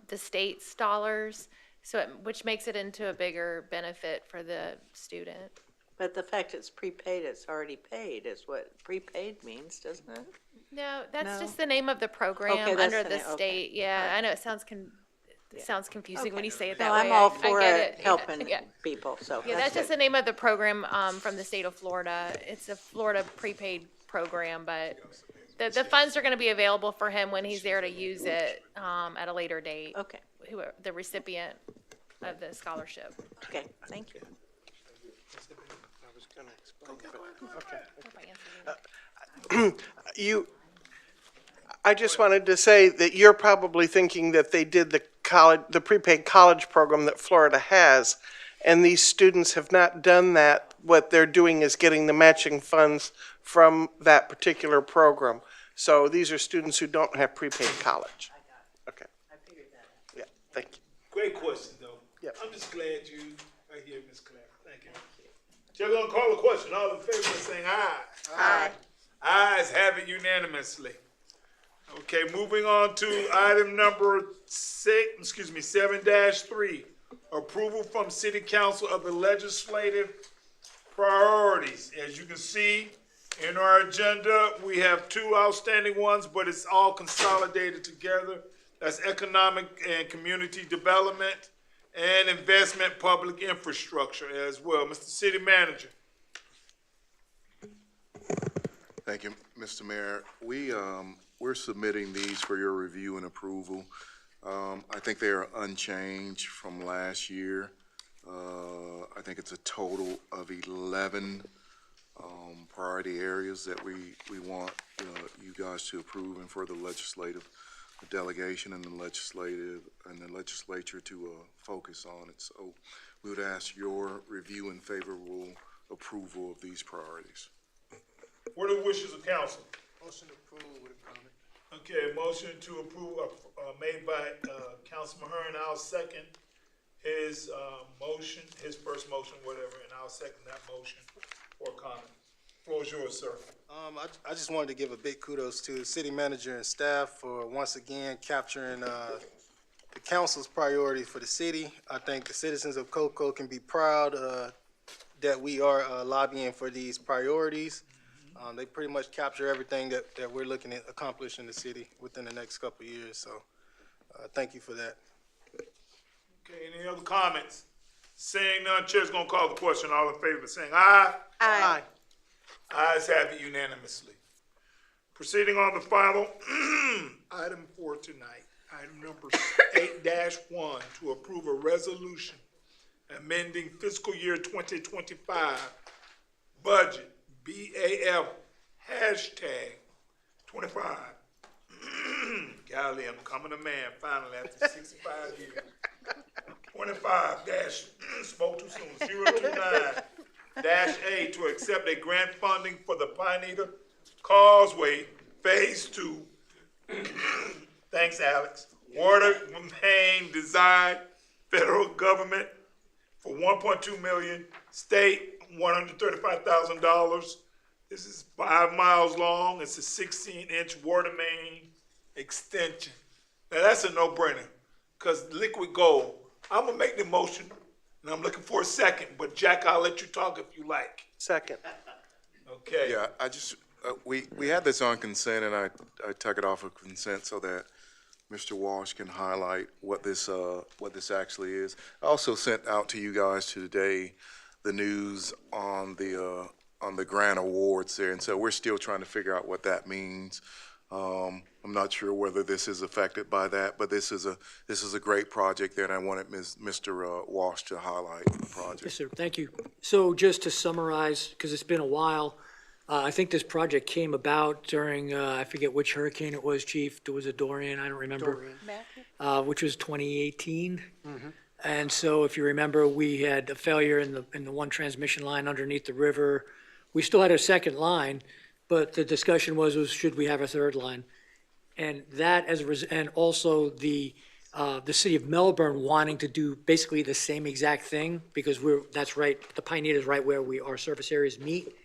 the state's dollars, so which makes it into a bigger benefit for the student. But the fact it's prepaid, it's already paid, is what prepaid means, doesn't it? No, that's No? just the name of the program Okay, that's under the the name, okay. state. Yeah, I know it sounds sounds confusing when you say it that No, way. I'm all I for get it, Yeah, helping yeah. people, so. Yeah, that's just the name of the program from the state of Florida. It's a Florida prepaid program, but the funds are going to be available for him when he's there to use it at a later date. Okay, Whoever the recipient of the scholarship. okay, thank you. I was gonna explain, Okay. I just wanted to say that you're probably thinking that they did the prepaid college program that Florida has, and these students have not done that. What they're doing is getting the matching funds from that particular program. So these are students who don't have prepaid college. Okay. I figured that out. Yeah, thank you. Great question, though. Yep. I'm just glad you are here, Ms. Claire. Thank you. You're going to call the question. All in favor of saying aye? Aye. Ayes have it unanimously. Okay, moving on to item number 7-3. Approval from City Council of the legislative priorities. As you can see in our agenda, we have two outstanding ones, but it's all consolidated together. That's economic and community development and investment public infrastructure as well. Mr. City Manager. Thank you, Mr. Mayor. We're submitting these for your review and approval. I think they are unchanged from last year. I think it's a total of 11 priority areas that we want you guys to approve and for the legislative delegation and the legislature to focus on it. So we would ask your review and favorable approval of these priorities. What are the wishes of council? Motion approved with a comment. Okay, motion to approve, made by, Councilman Hearn, I'll second his, motion, his first motion, whatever, and I'll second that motion for comment. Floor is yours, sir. I just wanted to give a big kudos to the city manager and staff for once again capturing, the council's priorities for the city. I think the citizens of Cocoa can be proud, that we are, lobbying for these priorities. They pretty much capture everything that we're looking to accomplish in the city within the next couple of years, so, thank you for that. Okay, any other comments? Seeing none, chair's gonna call the question. All in favor, saying aye? Aye. Ayes have it unanimously. Proceeding on the final item for tonight, item number 8-1, to approve a resolution amending fiscal year 2025 budget, BAF, hashtag 25. Golly, I'm becoming a man finally after 65 years. 25 spoke too soon, 029-A to accept a grant funding for the Pineda Causeway Phase 2. Thanks, Alex. Water main design, federal government for $1.2 million, state $135,000. This is 5 miles long. It's a 16-inch water main extension. Now that's a no-brainer, because liquid gold. I'm gonna make the motion, and I'm looking for a second, but Jack, I'll let you talk if you like. Second. Okay. Yeah, I just, we had this on consent, and I took it off of consent so that Mr. Walsh can highlight what this actually is. I also sent out to you guys today the news on the grant awards there, and so we're still trying to figure out what that means. I'm not sure whether this is affected by that, but this is a great project there, and I wanted Mr. Walsh to highlight the project. Yes, sir. Thank you. So just to summarize, because it's been a while, I think this project came about during, I forget which hurricane it was, Chief. Was it Dorian? I don't remember. Which was 2018. And so if you remember, we had a failure in the one transmission line underneath the river. We still had a second line, but the discussion was should we have a third line? And that and also the city of Melbourne wanting to do basically the same exact thing, because that's right, the Pineda is right where our surface areas meet.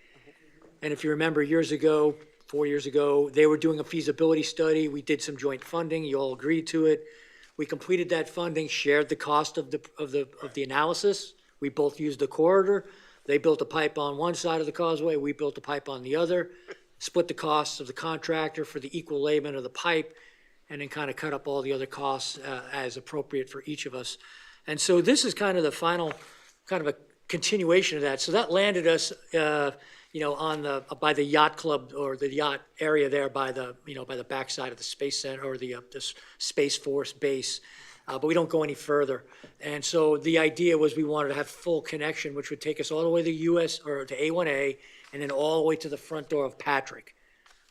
And if you remember 4 years ago, they were doing a feasibility study. We did some joint funding. You all agreed to it. We completed that funding, shared the cost of the analysis. We both used the corridor. They built a pipe on one side of the causeway. We built a pipe on the other. Split the costs of the contractor for the equal layment of the pipe, and then kind of cut up all the other costs as appropriate for each of us. And so this is kind of the final, kind of a continuation of that. So that landed us, on by the yacht club or the yacht area there by the backside of the Space Center or the Space Force base. But we don't go any further. And so the idea was we wanted to have full connection, which would take us all the way to US or to A1A, and then all the way to the front door of Patrick.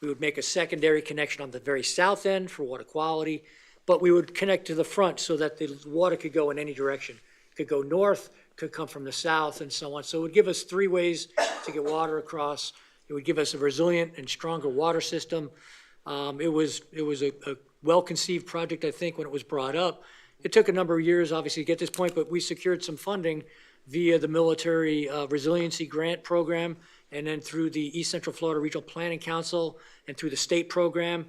We would make a secondary connection on the very south end for water quality, but we would connect to the front so that the water could go in any direction. It could go north, could come from the south, and so on. So it would give us 3 ways to get water across. It would give us a resilient and stronger water system. It was a well-conceived project, I think, when it was brought up. It took a number of years, obviously, to get to this point, but we secured some funding via the Military Resiliency Grant Program, and then through the East Central Florida Regional Planning Council, and through the state program,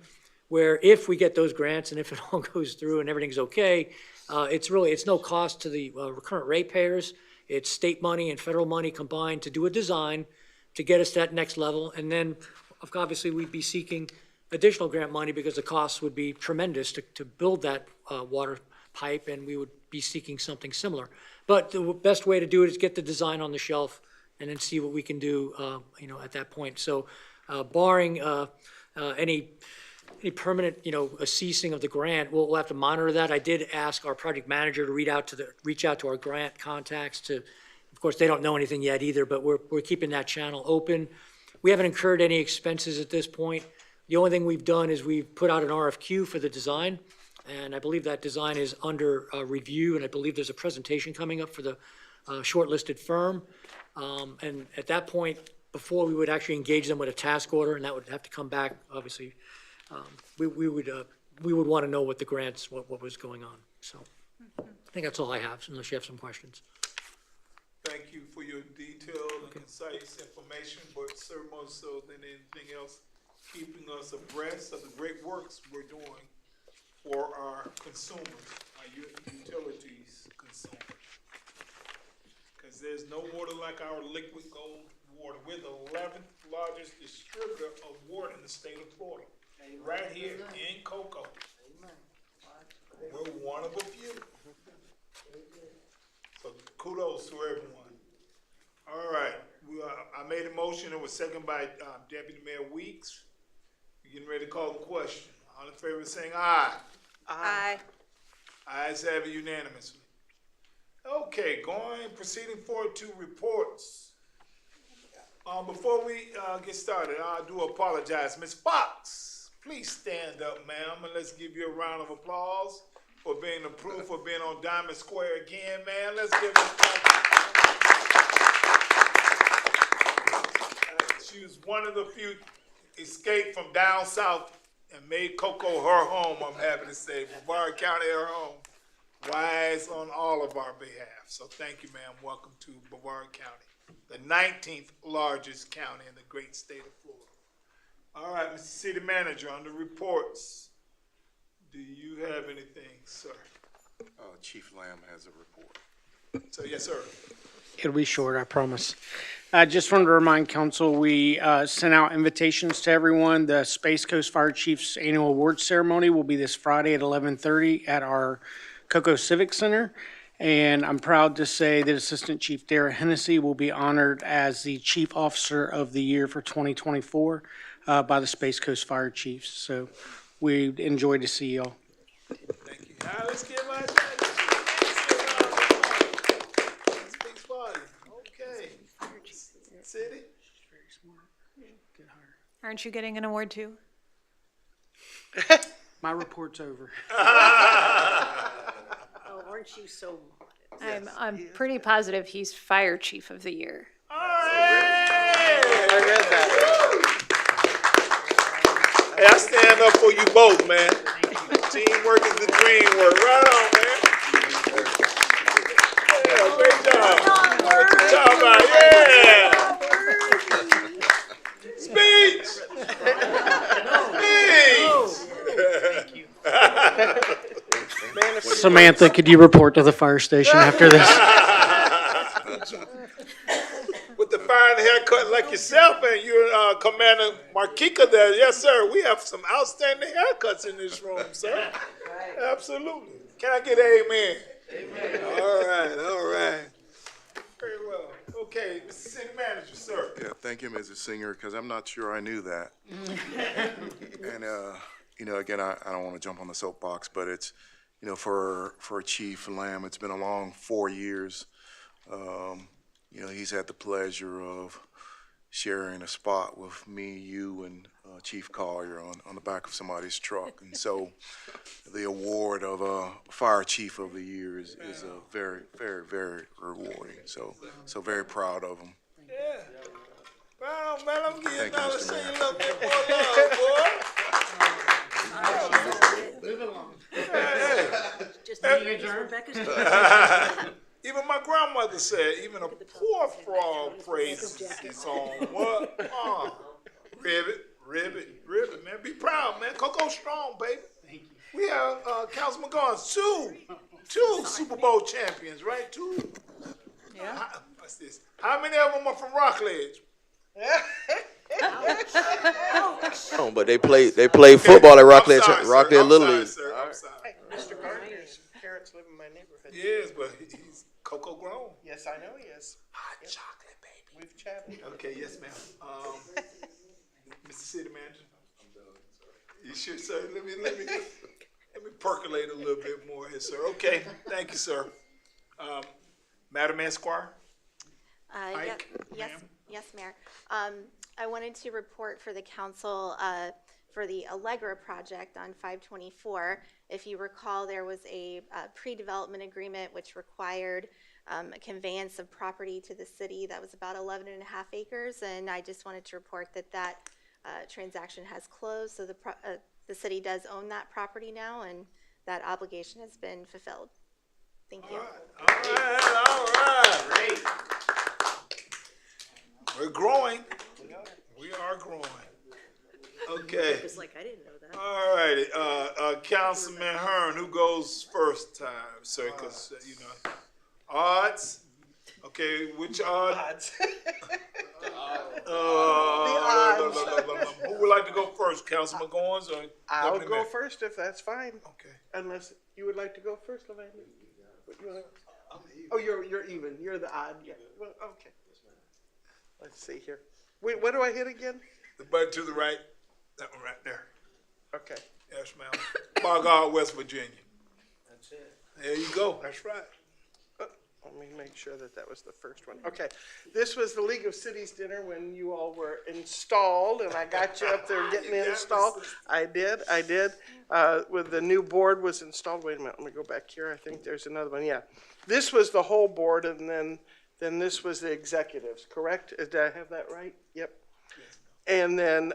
where if we get those grants and if it all goes through and everything's okay, it's no cost to the current ratepayers. It's state money and federal money combined to do a design to get us to that next level. And then, obviously, we'd be seeking additional grant money because the costs would be tremendous to build that water pipe, and we would be seeking something similar. But the best way to do it is get the design on the shelf and then see what we can do, at that point. So, barring any permanent, a ceasing of the grant, we'll have to monitor that. I did ask our project manager to reach out to our grant contacts to, of course, they don't know anything yet either, but we're keeping that channel open. We haven't incurred any expenses at this point. The only thing we've done is we've put out an RFQ for the design, and I believe that design is under review, and I believe there's a presentation coming up for the shortlisted firm. And at that point, before we would actually engage them with a task order, and that would have to come back, obviously, we would want to know what the grants, what was going on. So I think that's all I have, unless you have some questions. Thank you for your detailed and concise information, but sir, more so than anything else, keeping us abreast of the great works we're doing for our consumers, our utilities consumers. Because there's no water like our liquid gold water. We're the 11th largest distributor of water in the state of Florida, right here in Cocoa. We're one of a few. So kudos to everyone. All right, I made a motion. It was seconded by Deputy Mayor Weeks. We're getting ready to call the question. All in favor of saying aye? Aye. Ayes have it unanimously. Okay, proceeding forward to reports. Before we get started, I do apologize. Ms. Fox, please stand up, ma'am, and let's give you a round of applause for being approved for being on Diamond Square again, man. Let's give Ms. Fox. She was one of the few escaped from down south and made Cocoa her home, I'm happy to say. Brevard County her home. Wise on all of our behalf. So thank you, ma'am. Welcome to Brevard County, the 19th largest county in the great state of Florida. All right, Mr. City Manager, on the reports, do you have anything, sir? Chief Lamb has a report. So, yes, sir. It'll be short, I promise. I just wanted to remind council, we sent out invitations to everyone. The Space Coast Fire Chiefs Annual Awards Ceremony will be this Friday at 11:30 at our Cocoa Civic Center. And I'm proud to say that Assistant Chief Dara Hennessy will be honored as the Chief Officer of the Year for 2024 by the Space Coast Fire Chiefs. So we enjoy to see y'all. Thank you. Now let's give our Speaks volume. Okay. City? Aren't you getting an award too? My report's over. Oh, aren't you so I'm pretty positive he's fire chief of the year. I read that. Hey, I stand up for you both, man. Teamwork is the dream work. Right on, man. Yeah, great job. Good job, man. Yeah. Speech. Speech. Samantha, could you report to the fire station after this? With the fine haircut like yourself and you're Commander Markika there. Yes, sir. We have some outstanding haircuts in this room, sir. Absolutely. Can I get an amen? Amen. All right. Very well. Okay, Mr. City Manager, sir. Yeah, thank you, Mrs. Singer, because I'm not sure I knew that. And, again, I don't want to jump on the soapbox, but it's, for Chief Lamb, it's been a long 4 years. He's had the pleasure of sharing a spot with me, you, and Chief Collier on the back of somebody's truck. And so the award of Fire Chief of the Year is very, very, very rewarding. So very proud of him. Yeah. Well, man, I'm getting Thank you, another Mr. sing a Mayor. little bit more love, boy. Move along. Hey. Just Rebecca's Even my grandmother said, even a poor frog praises his own. What? Ribbit, man. Be proud, man. Cocoa strong, baby. Thank you. We have Councilman Gons, two Super Bowl champions, right? Two. Yeah. What's this? How many of them are from Rockledge? Oh, but they play football at Rockledge Little League. I'm sorry. Mr. Gardner's parents live in my neighborhood. Yes, but he's Cocoa grown. Yes, I know he is. Hot chocolate, baby. We've chatted. Okay, yes, ma'am. Mr. City Manager. I'm done. Sorry. You sure, sir? Let me percolate a little bit more here, sir. Okay, thank you, sir. Madam Esquire. Pike, Yes, ma'am. yes, Mayor. I wanted to report for the council, for the Allegra project on 524. If you recall, there was a pre-development agreement which required a conveyance of property to the city that was about 11 and a half acres, and I just wanted to report that that transaction has closed, so the city does own that property now, and that obligation has been fulfilled. Thank you. All right. Great. We're growing. We are growing. Okay. It's like, I didn't know that. All righty. Councilman Hearn, who goes first time, sir? Because, you know, odds. Okay, which odds? Who would like to go first? Councilman Goins or I'll Deputy go Mayor? first if that's fine. Okay. Unless you would like to go first, Levander? What you wanna- Oh, you're even. You're the odd. Yeah. Well, okay. Let's see here. Wait, what do I hit again? The button to the right. That one right there. Okay. Yes, ma'am. Bogard, West Virginia. That's it. There you go. That's right. Let me make sure that that was the first one. Okay. This was the League of Cities dinner when you all were installed, and I got you up there getting installed. I did. With the new board was installed. Wait a minute. Let me go back here. I think there's another one. Yeah. This was the whole board, and then this was the executives, correct? Did I have that right? Yep. And then,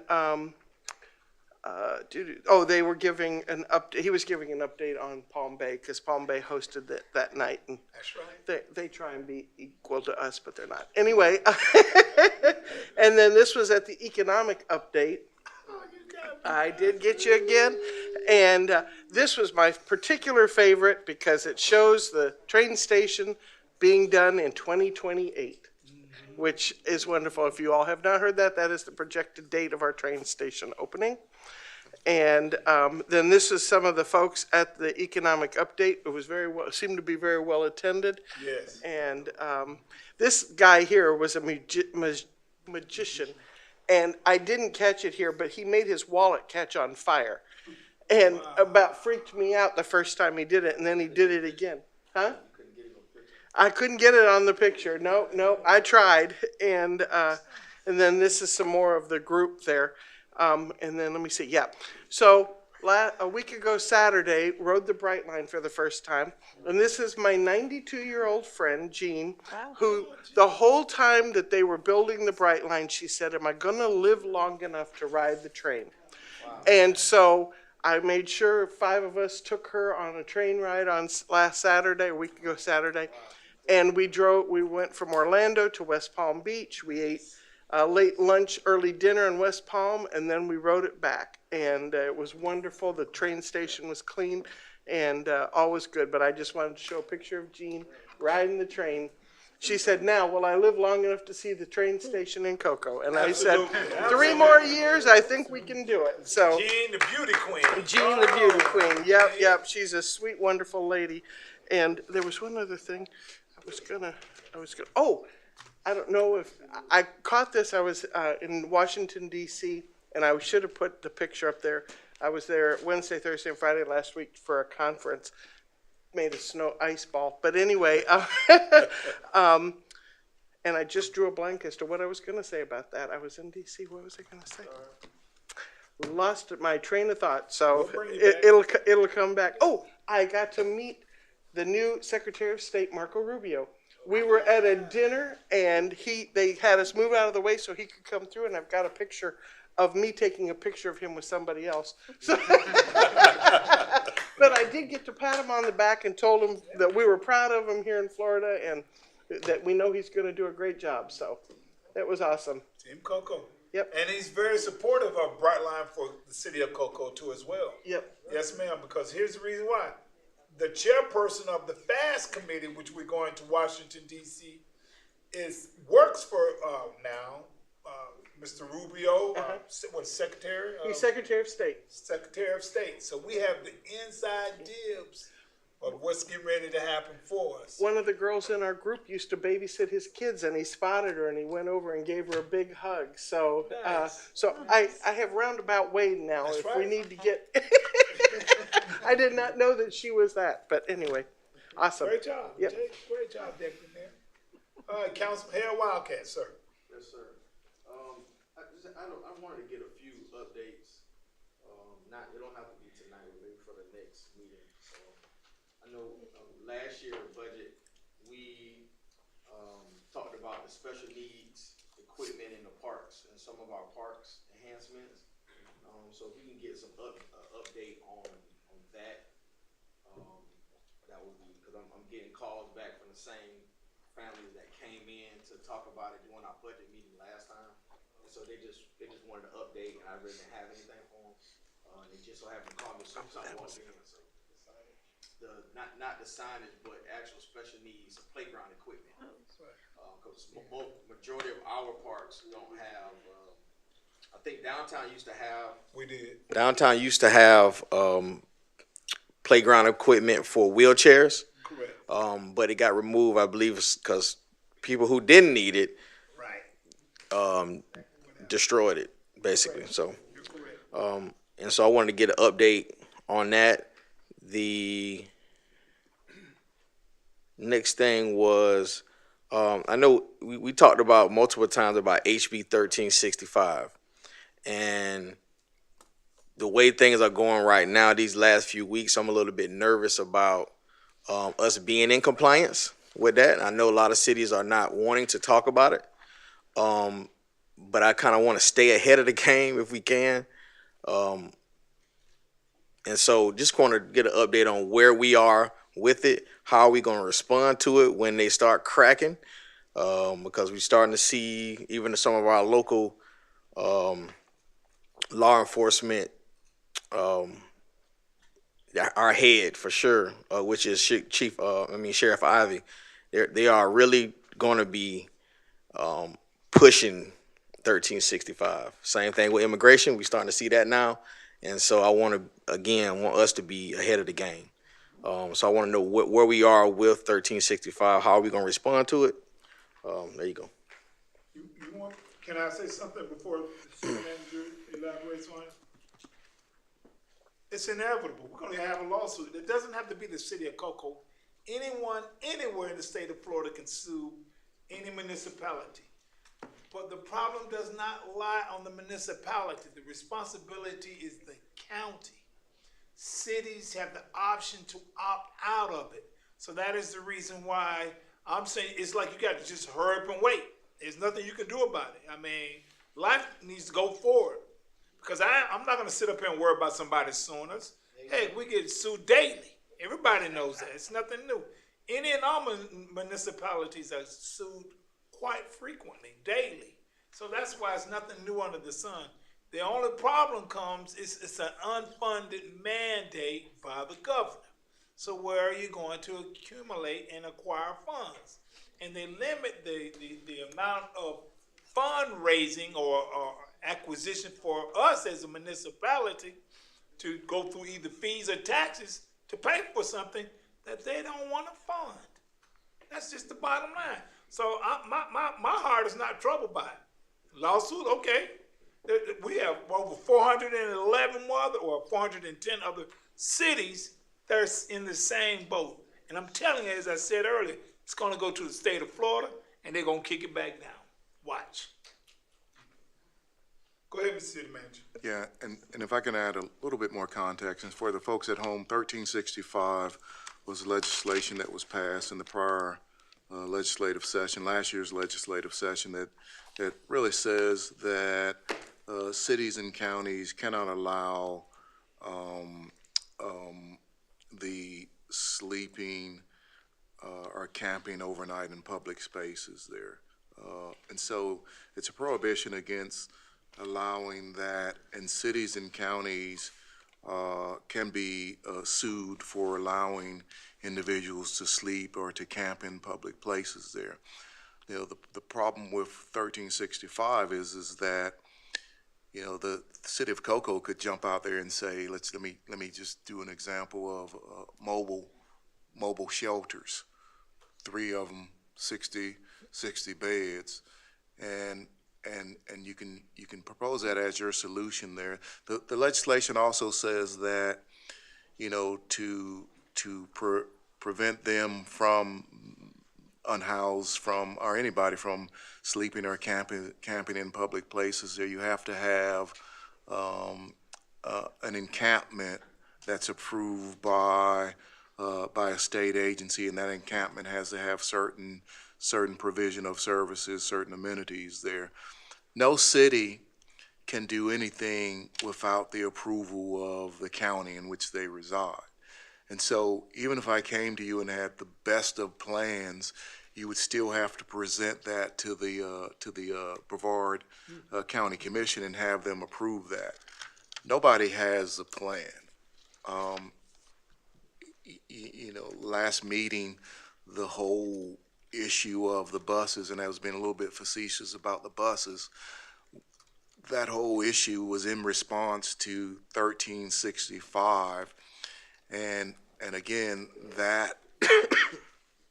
they were giving an update. He was giving an update on Palm Bay because Palm Bay hosted that night, and That's right. they try and be equal to us, but they're not. Anyway, and then this was at the economic update. I did get you again, and this was my particular favorite because it shows the train station being done in 2028. Which is wonderful. If you all have not heard that, that is the projected date of our train station opening. And then this is some of the folks at the economic update. It was seemed to be very well attended. Yes. And this guy here was a magician, and I didn't catch it here, but he made his wallet catch on fire, and about freaked me out the first time he did it, and then he did it again. Huh? I couldn't get it on the picture. No, I tried. And then this is some more of the group there. And then let me see. Yeah. So a week ago Saturday, rode the Brightline for the first time. And this is my 92-year-old friend, Jean, who the whole time that they were building the Brightline, she said, am I going to live long enough to ride the train? Wow. And so I made sure 5 of us took her on a train ride on last Saturday, a week ago Saturday. Wow. And we went from Orlando to West Palm Beach. We ate late lunch, early dinner in West Palm, and then we rode it back. And it was wonderful. The train station was clean and all was good. But I just wanted to show a picture of Jean riding the train. She said, now, will I live long enough to see the train station in Cocoa? And I said, 3 more years, I think we can do it. So Jean, the beauty queen. Jean, the beauty queen. Yep. She's a sweet, wonderful lady. And there was one other thing. I don't know if I caught this. I was in Washington, D.C., and I should have put the picture up there. I was there Wednesday, Thursday, and Friday last week for a conference. Made a snow ice ball. But anyway, and I just drew a blank as to what I was going to say about that. I was in D.C. What was I going to say? Lost my train of thought. So it'll come back. Oh, I got to meet the new Secretary of State, Marco Rubio. We were at a dinner, and they had us move out of the way so he could come through, and I've got a picture of me taking a picture of him with somebody else. So, but I did get to pat him on the back and told him that we were proud of him here in Florida and that we know he's going to do a great job. So that was awesome. Team Cocoa. Yep. And he's very supportive of Brightline for the city of Cocoa, too, as well. Yep. Yes, ma'am, because here's the reason why. The chairperson of the FAST committee, which we're going to Washington, D.C., works for now Mr. Rubio, secretary? He's Secretary of State. Secretary of State. So we have the inside dibs of what's getting ready to happen for us. One of the girls in our group used to babysit his kids, and he spotted her, and he went over and gave her a big hug. So, nice. I have roundabout Wade now. That's if right. we need to get, I did not know that she was that, but anyway, awesome. Great job. Yep. Great job, Deputy Mayor. All right, Councilman Harold Wildcat, sir. Yes, sir. I wanted to get a few updates. It don't have to be tonight, but maybe for the next meeting. So I know last year budget we talked about the special needs equipment in the parks and some of our parks enhancements. So if we can get some update on that, that would be, because I'm getting calls back from the same families that came in to talk about it during our budget meeting last time. And so they just wanted an update, and I really didn't have anything for them. And they just so happened to call me something walked in. So not the signage, but actual special needs playground equipment. Because majority of our parks don't have. I think downtown used to have. We did. Downtown used to have playground equipment for wheelchairs. Correct. But it got removed, I believe, because people who didn't need it, destroyed it basically. So, and so I wanted to get an update on that. The next thing was, I know we talked about multiple times about HB 1365, and the way things are going right now, these last few weeks, I'm a little bit nervous about us being in compliance with that. I know a lot of cities are not wanting to talk about it, but I kind of want to stay ahead of the game if we can. And so just want to get an update on where we are with it, how are we going to respond to it when they start cracking, because we're starting to see even some of our local law enforcement, our head for sure, which is Sheriff Ivey. They are really going to be pushing 1365. Same thing with immigration. We're starting to see that now. And so I want us to be ahead of the game. So I want to know where we are with 1365. How are we going to respond to it? There you go. Can I say something before the city manager elaborates on it? It's inevitable. We're going to have a lawsuit. It doesn't have to be the city of Cocoa. Anyone, anywhere in the state of Florida can sue any municipality. But the problem does not lie on the municipality. The responsibility is the county. Cities have the option to opt out of it. So that is the reason why I'm saying it's like you got to just hurry up and wait. There's nothing you can do about it. I mean, life needs to go forward. Because I'm not going to sit up here and worry about somebody suing us. Hey, we get sued daily. Everybody knows that. It's nothing new. Any and all municipalities are sued quite frequently, daily. So that's why it's nothing new under the sun. The only problem comes is it's an unfunded mandate by the governor. So where are you going to accumulate and acquire funds? And they limit the amount of fundraising or acquisition for us as a municipality to go through either fees or taxes to pay for something that they don't want to fund. That's just the bottom line. So my heart is not troubled by it. Lawsuit, okay. We have over 411 other or 410 other cities that are in the same boat. And I'm telling you, as I said earlier, it's going to go to the state of Florida, and they're going to kick it back down. Watch. Go ahead, Mr. City Manager. Yeah, and if I can add a little bit more context, and for the folks at home, 1365 was legislation that was passed in the prior legislative session, last year's legislative session, that really says that cities and counties cannot allow the sleeping or camping overnight in public spaces there. And so it's a prohibition against allowing that, and cities and counties can be sued for allowing individuals to sleep or to camp in public places there. You know, the problem with 1365 is that, you know, the city of Cocoa could jump out there and say, let me just do an example of mobile shelters, 3 of them, 60 beds, and you can propose that as your solution there. The legislation also says that, you know, to prevent them from unhoused from, or anybody from sleeping or camping in public places there. You have to have an encampment that's approved by a state agency, and that encampment has to have certain provision of services, certain amenities there. No city can do anything without the approval of the county in which they reside. And so even if I came to you and had the best of plans, you would still have to present that to the Brevard County Commission and have them approve that. Nobody has a plan. Last meeting, the whole issue of the buses, and I was being a little bit facetious about the buses, that whole issue was in response to 1365. And again, that,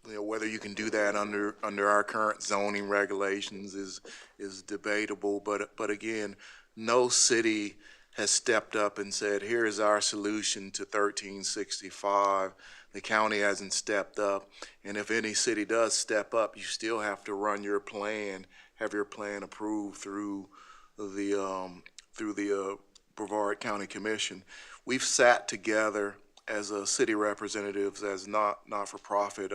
whether you can do that under our current zoning regulations is debatable, but again, no city has stepped up and said, here is our solution to 1365. The county hasn't stepped up, and if any city does step up, you still have to run your plan, have your plan approved through the Brevard County Commission. We've sat together as city representatives, as not-for-profit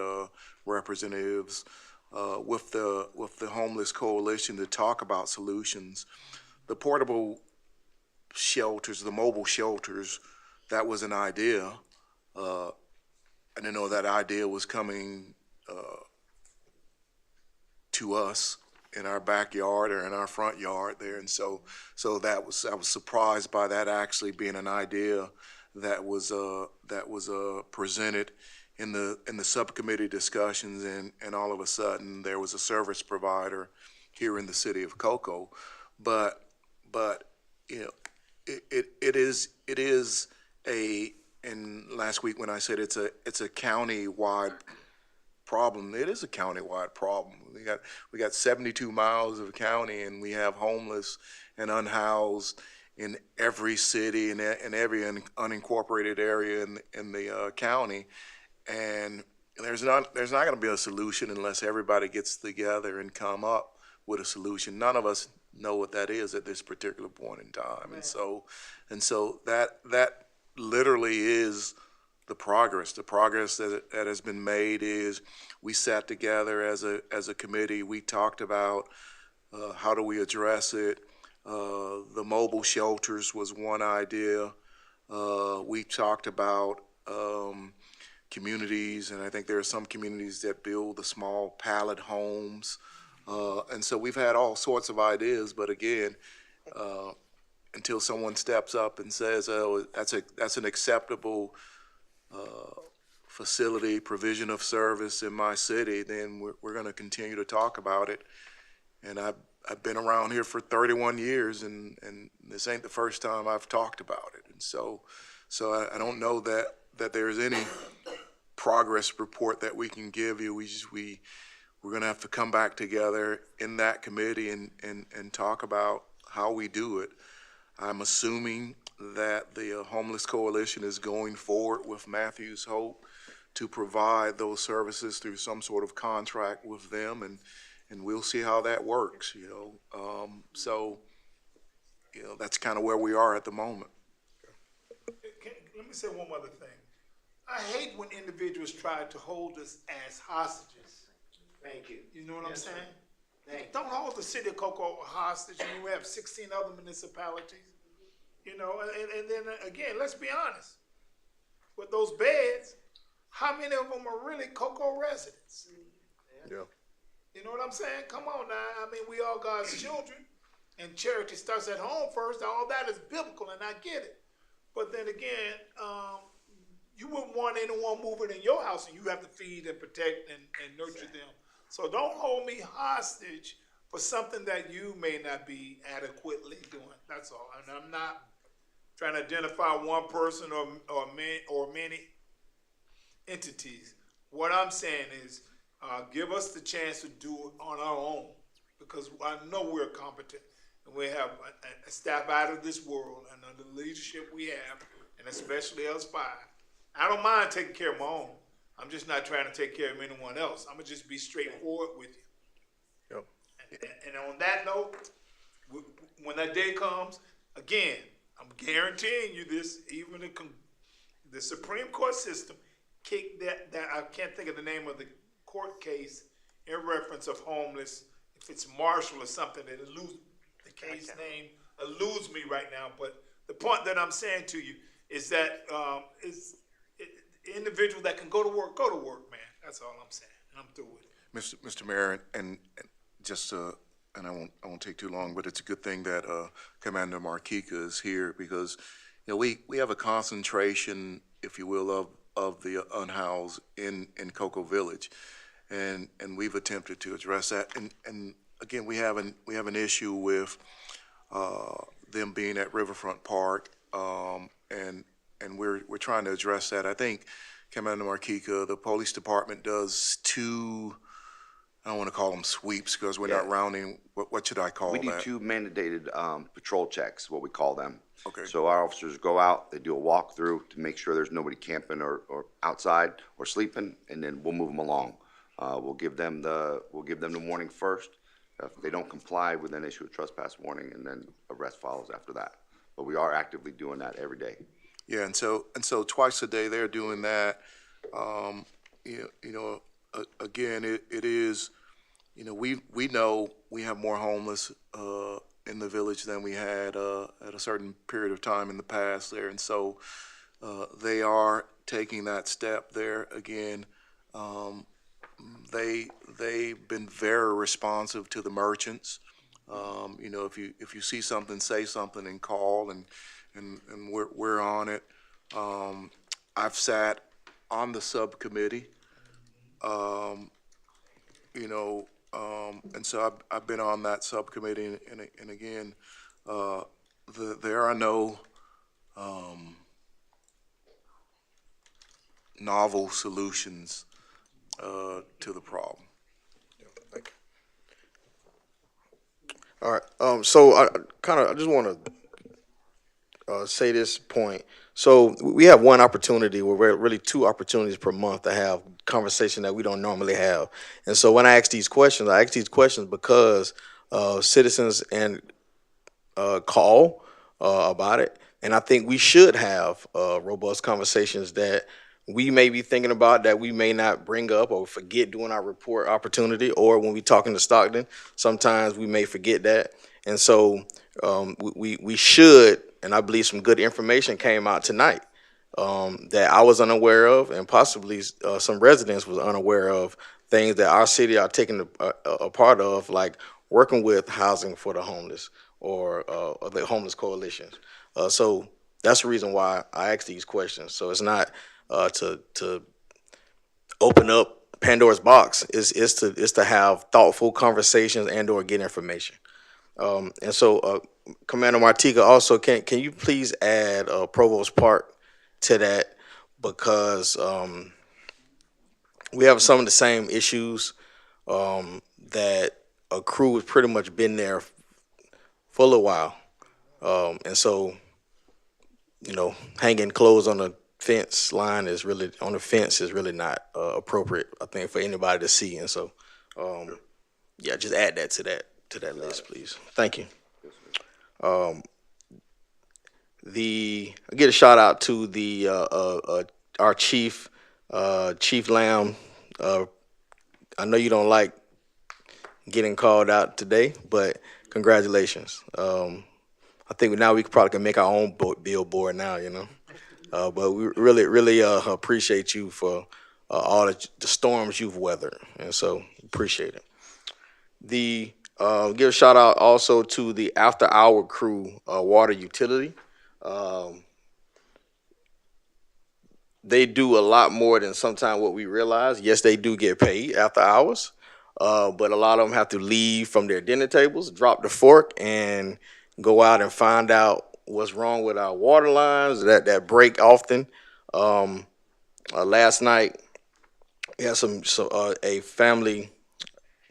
representatives, with the Homeless Coalition to talk about solutions. The portable shelters, the mobile shelters, that was an idea. I didn't know that idea was coming to us in our backyard or in our front yard there, and so I was surprised by that actually being an idea that was presented in the subcommittee discussions, and all of a sudden there was a service provider here in the city of Cocoa, but it is a, and last week when I said it's a county-wide problem, it is a county-wide problem. We got 72 miles of county, and we have homeless and unhoused in every city and in every unincorporated area in the county, and there's not going to be a solution unless everybody gets together and come up with a solution. None of us know what that is at this particular point in time, and so that literally is the progress. The progress that has been made is we sat together as a committee. We talked about how do we address it. The mobile shelters was one idea. We talked about communities, and I think there are some communities that build the small pallet homes. And so we've had all sorts of ideas, but again, until someone steps up and says, oh, that's an acceptable facility, provision of service in my city, then we're going to continue to talk about it. And I've been around here for 31 years, and this ain't the first time I've talked about it. And so I don't know that there's any progress report that we can give you. We're going to have to come back together in that committee and talk about how we do it. I'm assuming that the Homeless Coalition is going forward with Matthews Hope to provide those services through some sort of contract with them, and we'll see how that works, So, that's kind of where we are at the moment. Let me say one other thing. I hate when individuals try to hold us as hostages. Thank you. You know what I'm saying? Thank you. Don't hold the city of Cocoa hostage. We have 16 other municipalities. And then again, let's be honest. With those beds, how many of them are really Cocoa residents? Yeah. You know what I'm saying? Come on now. I mean, we all God's children, and charity starts at home first. All that is biblical, and I get it. But then again, you wouldn't want anyone moving in your house, and you have to feed and protect and nurture them. So don't hold me hostage for something that you may not be adequately doing. That's all. And I'm not trying to identify one person or many entities. What I'm saying is, give us the chance to do it on our own, because I know we're competent, and we have a staff out of this world, and under the leadership we have, and especially us five. I don't mind taking care of my own, I'm just not trying to take care of anyone else. I'm gonna just be straightforward with you. Yep. And on that note, when that day comes, again, I'm guaranteeing you this, even the Supreme Court system kicked that I can't think of the name of the court case in reference of homeless. If it's Marshall or something, the case name eludes me right now. But the point that I'm saying to you is that individual that can go to work, man. That's all I'm saying, and I'm through with it. Mr. Mayor, and just, and I won't take too long, but it's a good thing that Commander Markika is here because, we have a concentration, if you will, of the unhoused in Cocoa Village, and we've attempted to address that. And again, we have an issue with them being at Riverfront Park, and we're trying to address that. I think Commander Markika, the police department does two, I don't want to call them sweeps because we're not rounding, what should I call that? We do two mandated patrol checks, what we call them. Okay. So our officers go out, they do a walkthrough to make sure there's nobody camping or outside or sleeping, and then we'll move them along. We'll give them the warning first. If they don't comply, we then issue a trespass warning, and then arrest follows after that. But we are actively doing that every day. Yeah, and so twice a day they're doing that. Again, it is, we know we have more homeless in the village than we had at a certain period of time in the past there, and so they are taking that step there again. They've been very responsive to the merchants. If you see something, say something and call, and we're on it. I've sat on the subcommittee, and so I've been on that subcommittee, and again, there are no novel solutions to the problem. Thank you. All right. So I just want to say this point. So we have one opportunity, or really two opportunities per month to have conversation that we don't normally have. And so when I ask these questions, because citizens and call about it, and I think we should have robust conversations that we may be thinking about that we may not bring up or forget during our report opportunity, or when we talking to Stockton, sometimes we may forget that. And so we should, and I believe some good information came out tonight that I was unaware of, and possibly some residents was unaware of, things that our city are taking a part of, like working with Housing for the Homeless or the Homeless Coalitions. So that's the reason why I ask these questions. So it's not to open up Pandora's box, is to have thoughtful conversations and or get information. And so Commander Markika, also can you please add Provost Park to that, because we have some of the same issues that a crew has pretty much been there for a little while, and so hanging clothes on the fence line is really not appropriate, I think, for anybody to see. And so just add that to that list, please. Thank you. I get a shout out to the our chief, Chief Lamb. I know you don't like getting called out today, but congratulations. I think now we probably can make our own billboard now, but we really appreciate you for all the storms you've weathered, and so appreciate it. Give a shout out also to the after hour crew, water utility. They do a lot more than sometimes what we realize. Yes, they do get paid after hours, but a lot of them have to leave from their dinner tables, drop the fork, and go out and find out what's wrong with our water lines that break often. Last night, we had a family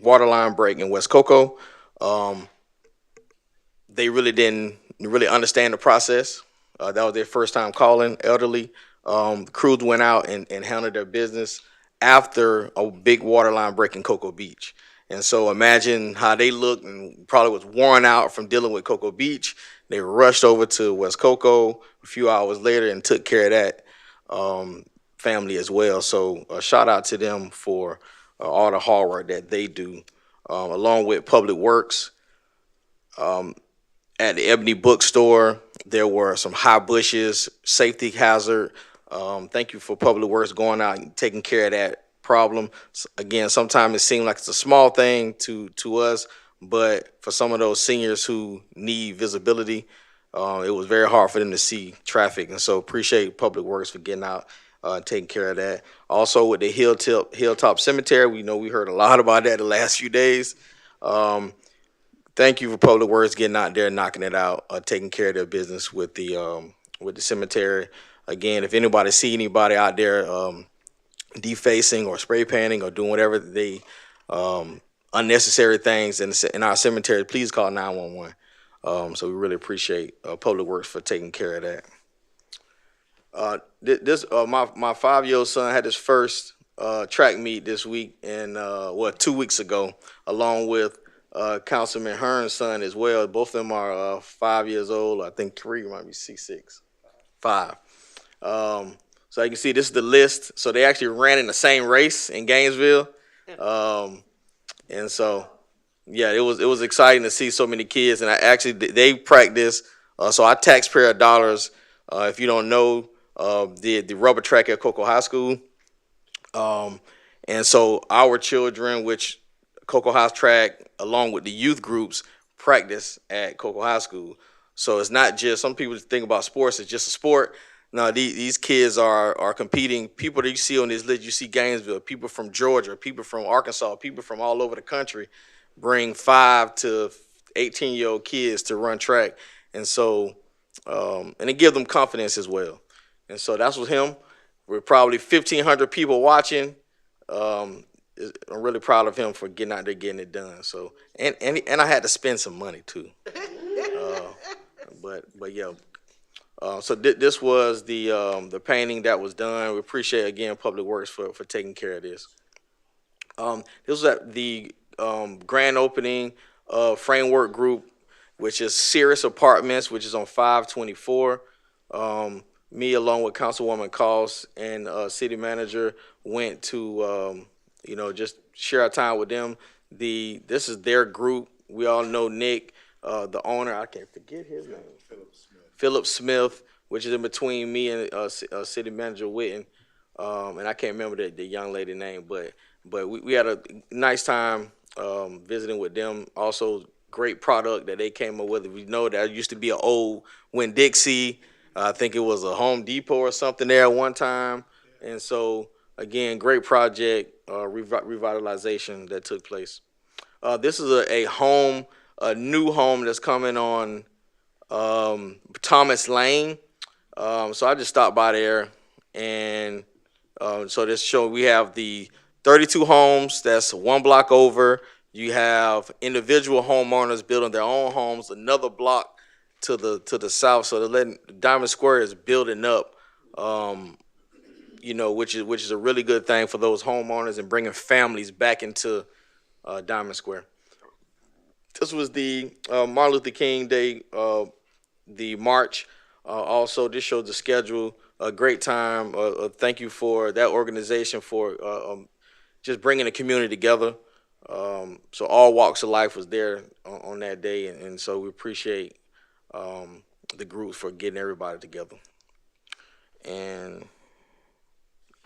water line break in West Cocoa. They really didn't understand the process. That was their first time calling, elderly. The crews went out and handled their business after a big water line break in Cocoa Beach. And so imagine how they looked and probably was worn out from dealing with Cocoa Beach. They rushed over to West Cocoa a few hours later and took care of that family as well. So a shout out to them for all the hard work that they do, along with Public Works. At the Ebony Bookstore, there were some high bushes, safety hazard. Thank you for Public Works going out and taking care of that problem. Again, sometimes it seems like it's a small thing to us, but for some of those seniors who need visibility, it was very hard for them to see traffic. And so appreciate Public Works for getting out, taking care of that. Also with the Hilltop Cemetery, we heard a lot about that the last few days. Thank you for Public Works getting out there, knocking it out, taking care of their business with the cemetery. Again, if anybody see anybody out there defacing or spray painting or doing whatever they unnecessary things in our cemetery, please call 911. So we really appreciate Public Works for taking care of that. My 5-year-old son had his first track meet this week and 2 weeks ago, along with Councilman Hearn's son as well. Both of them are 5 years old. I think 3 might be 6, 5. So you can see this is the list. So they actually ran in the same race in Gainesville. And so, yeah, it was exciting to see so many kids. And they practice. So our taxpayer dollars, if you don't know, the rubber track at Cocoa High School. And so our children, which Cocoa High track, along with the youth groups, practice at Cocoa High School. So it's not just, some people think about sports as just a sport. No, these kids are competing. People that you see on this list, you see Gainesville, people from Georgia, people from Arkansas, people from all over the country bring 5 to 18-year-old kids to run track. And so, and it gives them confidence as well. And so that's with him. We're probably 1,500 people watching. I'm really proud of him for getting out there, getting it done. So, and I had to spend some money too. But yeah. So this was the painting that was done. We appreciate again Public Works for taking care of this. This was at the grand opening of Framework Group, which is Cirrus Apartments, which is on 524. Me along with Councilwoman Cost and City Manager went to just share our time with them. This is their group. We all know Nick, the owner. I can't forget his name. Philip Smith, which is in between me and City Manager Witten, and I can't remember the young lady name, but we had a nice time visiting with them. Also, great product that they came up with. We know that used to be an old Winn-Dixie. I think it was a Home Depot or something there at one time, and so again, great project revitalization that took place. This is a new home that's coming on Thomas Lane. So I just stopped by there, and so this show we have the 32 homes that's one block over. You have individual homeowners building their own homes another block to the south. So Diamond Square is building up, which is a really good thing for those homeowners and bringing families back into Diamond Square. This was the Martin Luther King Day, the march. Also, this shows the schedule. A great time. Thank you for that organization for just bringing the community together. So all walks of life was there on that day, and so we appreciate the groups for getting everybody together. And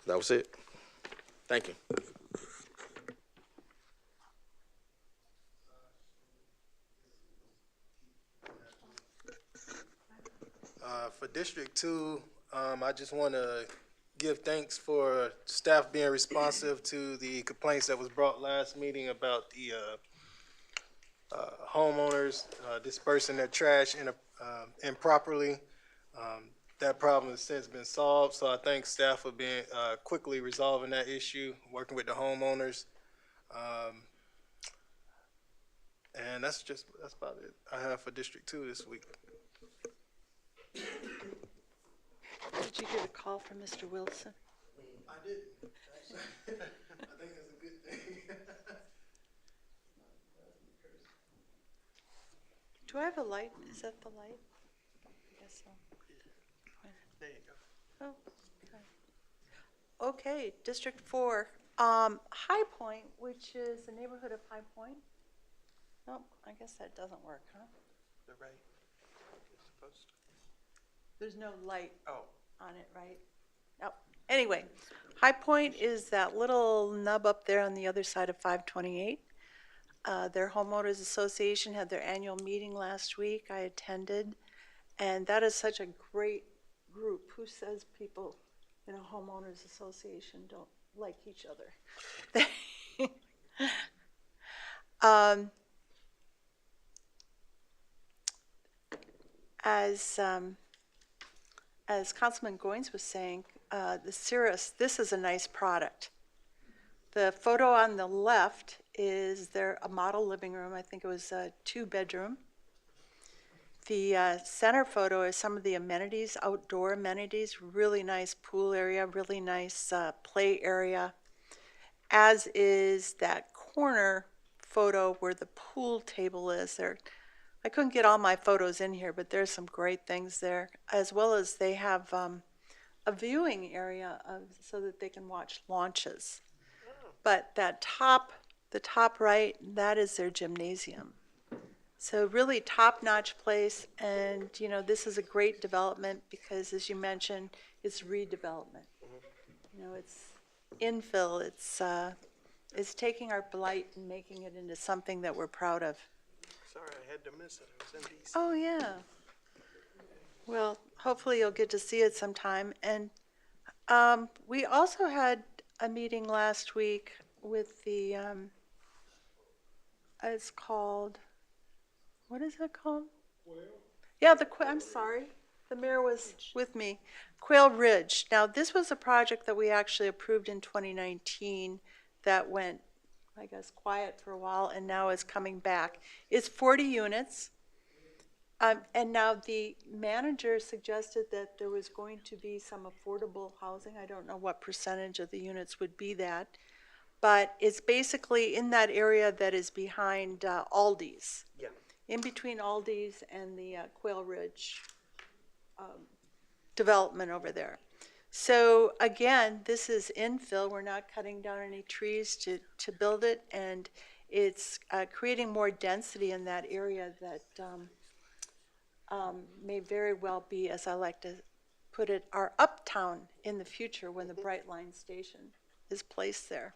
that was it. Thank you. For District 2, I just want to give thanks for staff being responsive to the complaints that was brought last meeting about the homeowners dispersing their trash improperly. That problem has since been solved, so I thank staff for being quickly resolving that issue, working with the homeowners. And that's about it I have for District 2 this week. Did you get a call from Mr. Wilson? I didn't. I think that's a good thing. Do I have a light? Is that the light? I guess so. There you go. Oh, okay. Okay, District 4, High Point, which is the neighborhood of High Point. Nope, I guess that doesn't work, huh? The right. It's supposed to. There's no light Oh. on it, right? Nope. Anyway, High Point is that little nub up there on the other side of 528. Their homeowners association had their annual meeting last week. I attended, and that is such a great group. Who says people in a homeowners association don't like each other? As Councilman Goins was saying, the Cirrus, this is a nice product. The photo on the left is a model living room. I think it was a 2-bedroom. The center photo is some of the amenities, outdoor amenities, really nice pool area, really nice play area, as is that corner photo where the pool table is there. I couldn't get all my photos in here, but there's some great things there, as well as they have a viewing area so that they can watch launches. But the top right, that is their gymnasium. So really top-notch place, and you know, this is a great development because, as you mentioned, it's redevelopment. You know, it's infill. It's taking our blight and making it into something that we're proud of. Sorry, I had to miss it. It was in DC. Oh yeah. Well, hopefully you'll get to see it sometime. And we also had a meeting last week with the. It's called. What is it called? Yeah, I'm sorry. The mayor was with me. Quail Ridge. Now, this was a project that we actually approved in 2019 that went, I guess, quiet for a while and now is coming back. It's 40 units. And now the manager suggested that there was going to be some affordable housing. I don't know what percentage of the units would be that. But it's basically in that area that is behind Aldi's. Yeah. In between Aldi's and the Quail Ridge development over there. So again, this is infill. We're not cutting down any trees to build it, and it's creating more density in that area that may very well be, as I like to put it, our uptown in the future when the Brightline station is placed there.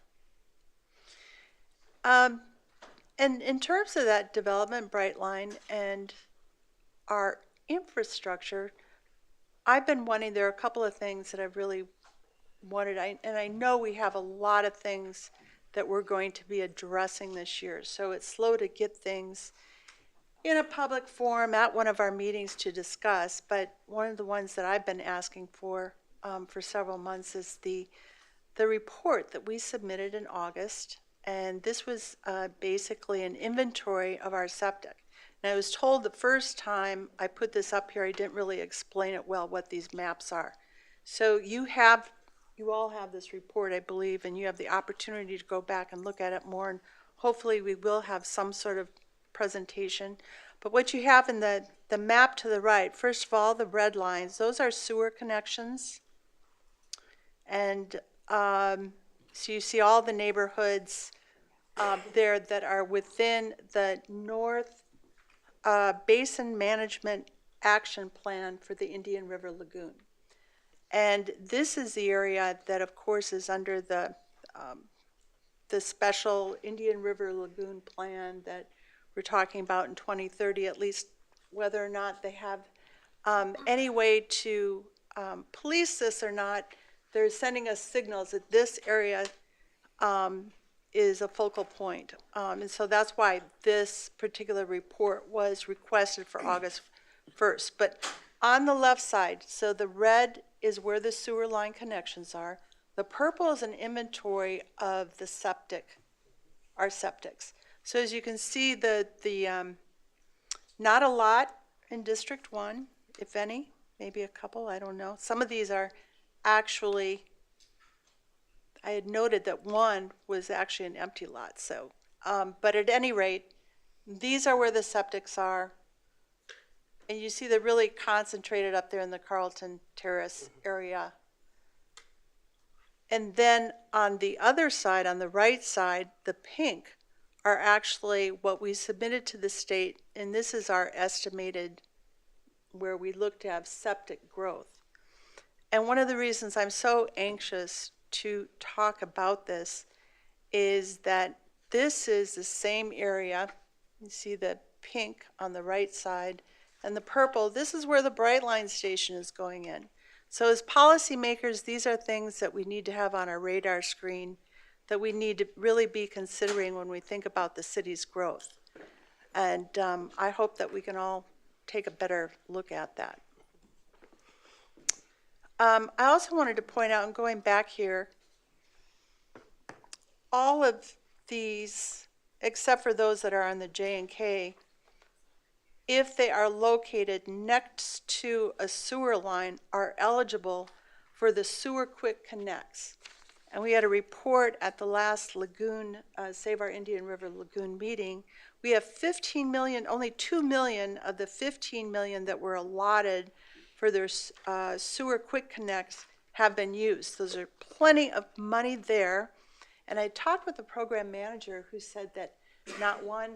And in terms of that development, Brightline, and our infrastructure, I've been wanting, there are a couple of things that I've really wanted, and I know we have a lot of things that we're going to be addressing this year. So it's slow to get things in a public forum at one of our meetings to discuss, but one of the ones that I've been asking for several months is the report that we submitted in August. And this was basically an inventory of our septic. And I was told the first time I put this up here, I didn't really explain it well what these maps are. So you all have this report, I believe, and you have the opportunity to go back and look at it more. And hopefully we will have some sort of presentation. But what you have in the map to the right, first of all, the red lines, those are sewer connections. And so you see all the neighborhoods there that are within the North Basin Management Action Plan for the Indian River Lagoon. And this is the area that, of course, is under the special Indian River Lagoon plan that we're talking about in 2030, at least whether or not they have any way to police this or not. They're sending us signals that this area is a focal point. And so that's why this particular report was requested for August 1st. But on the left side, so the red is where the sewer line connections are. The purple is an inventory of the our septics. So as you can see, not a lot in District 1, if any, maybe a couple, I don't know. Some of these are actually I had noted that one was actually an empty lot, so, but at any rate, these are where the septics are. And you see they're really concentrated up there in the Carlton Terrace area. And then on the other side, on the right side, the pink are actually what we submitted to the state, and this is our estimated where we look to have septic growth. And one of the reasons I'm so anxious to talk about this is that this is the same area. You see the pink on the right side and the purple. This is where the Brightline station is going in. So as policymakers, these are things that we need to have on our radar screen, that we need to really be considering when we think about the city's growth. And I hope that we can all take a better look at that. I also wanted to point out, and going back here, all of these, except for those that are on the J and K, if they are located next to a sewer line, are eligible for the Sewer Quick Connects. And we had a report at the last Lagoon, Save Our Indian River Lagoon meeting. We have 15 million, only 2 million of the 15 million that were allotted for their Sewer Quick Connects have been used. Those are plenty of money there. And I talked with the program manager who said that not one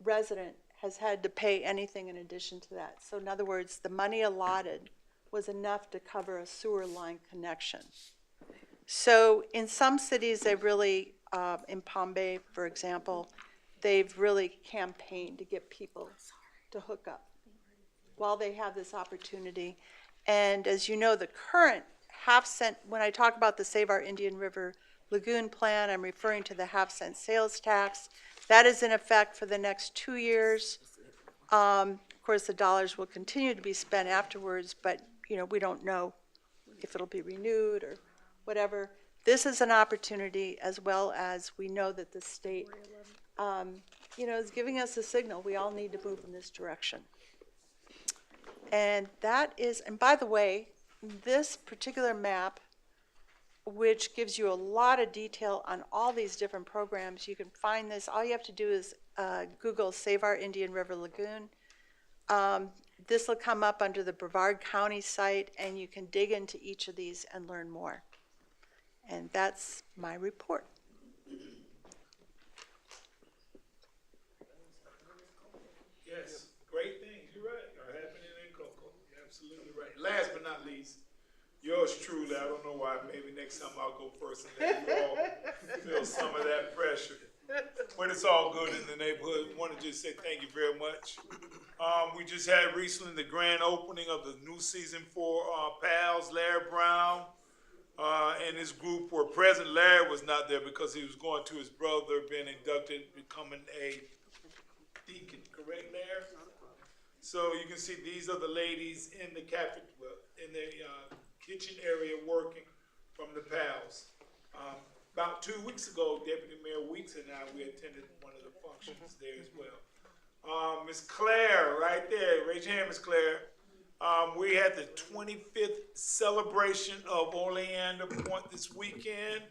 resident has had to pay anything in addition to that. So in other words, the money allotted was enough to cover a sewer line connection. So in some cities, they've really, in Palm Bay, for example, they've really campaigned to get people to hook up while they have this opportunity. And as you know, the current half-cent, when I talk about the Save Our Indian River Lagoon plan, I'm referring to the half-cent sales tax. That is in effect for the next 2 years. Of course, the dollars will continue to be spent afterwards, but we don't know if it'll be renewed or whatever. This is an opportunity, as well as we know that the state, is giving us a signal. We all need to move in this direction. And that is, and by the way, this particular map, which gives you a lot of detail on all these different programs, you can find this. All you have to do is Google Save Our Indian River Lagoon. This will come up under the Brevard County site, and you can dig into each of these and learn more. And that's my report. Yes, great things, you're right, are happening in Cocoa. You're absolutely right. Last but not least, yours truly, I don't know why, maybe next time I'll go first and let you all feel some of that pressure. But it's all good in the neighborhood. I want to just say thank you very much. We just had recently the grand opening of the new season for PALS, Larry Brown, and his group were present. Larry was not there because he was going to his brother being inducted, becoming a deacon, correct, Larry? So you can see these are the ladies in the in the kitchen area working from the PALS. About 2 weeks ago, Deputy Mayor Weeks and I, we attended one of the functions there as well. Ms. Claire, right there, raise your hand, Ms. Claire. We had the 25th celebration of Oleander Point this weekend.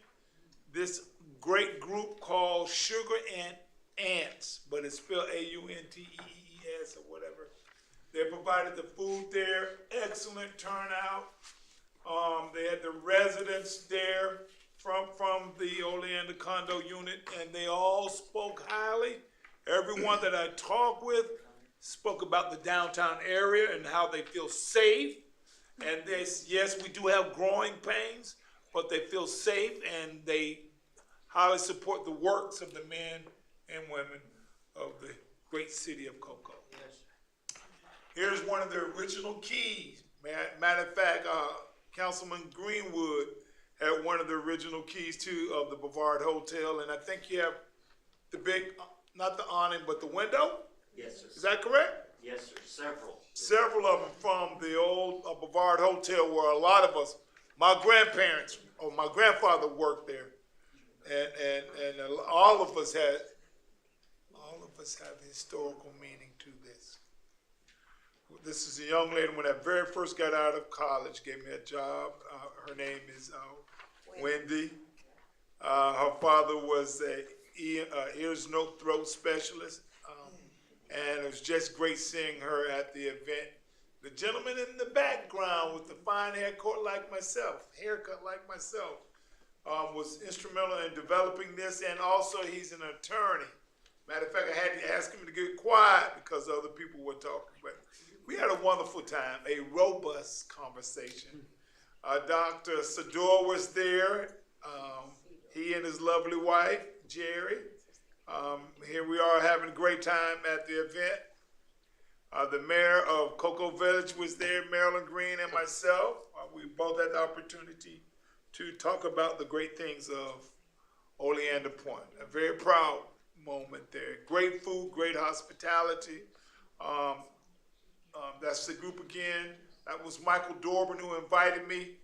This great group called Sugar and Ants, but it's spelled A-U-N-T-E-E-S or whatever. They provided the food there, excellent turnout. They had the residents there from the Oleander condo unit, and they all spoke highly. Everyone that I talked with spoke about the downtown area and how they feel safe. And yes, we do have growing pains, but they feel safe, and they highly support the works of the men and women of the great city of Cocoa. Here's one of the original keys. Matter of fact, Councilman Greenwood had one of the original keys too of the Brevard Hotel, and I think you have the big, not the awning, but the window? Yes, sir. Is that correct? Yes, sir, several. Several of them from the old Brevard Hotel, where a lot of us, my grandparents, or my grandfather worked there, and all of us have historical meaning to this. This is a young lady, when I very first got out of college, gave me a job. Her name is Wendy. Her father was a ears, nose, throat specialist, and it was just great seeing her at the event. The gentleman in the background with the fine haircut like myself, was instrumental in developing this, and also he's an attorney. Matter of fact, I had to ask him to get quiet because other people were talking. But we had a wonderful time, a robust conversation. Dr. Sador was there. He and his lovely wife, Jerry. Here we are having a great time at the event. The mayor of Cocoa Village was there, Marilyn Green and myself. We both had the opportunity to talk about the great things of Oleander Point. A very proud moment there. Great food, great hospitality. That's the group again. That was Michael Dorban who invited me.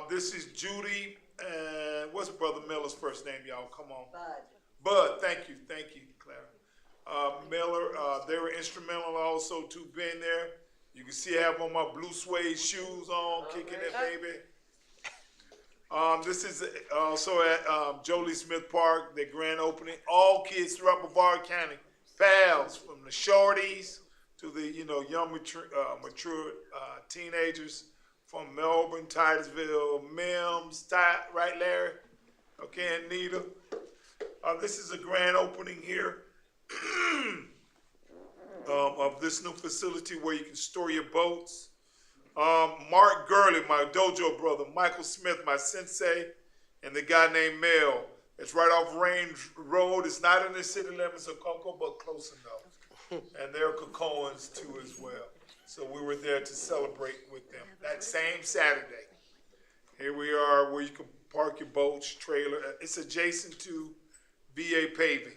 This is Judy, and what's Brother Miller's first name, y'all? Come on. Bud, thank you, Clara. Miller, they were instrumental also to being there. You can see I have on my blue suede shoes on, kicking it, baby. This is also at Jolie Smith Park, the grand opening. All kids throughout Brevard County, pals, from the shorties to the young mature teenagers from Melbourne, Titusville, Mims, right, Larry? Okay, and Nita. This is a grand opening here of this new facility where you can store your boats. Mark Gurley, my dojo brother, Michael Smith, my sensei, and the guy named Mel. It's right off Range Road. It's not in the city limits of Cocoa, but close enough. And they're Cocoans too as well. So we were there to celebrate with them that same Saturday. Here we are where you can park your boats, trailer. It's adjacent to VA paving.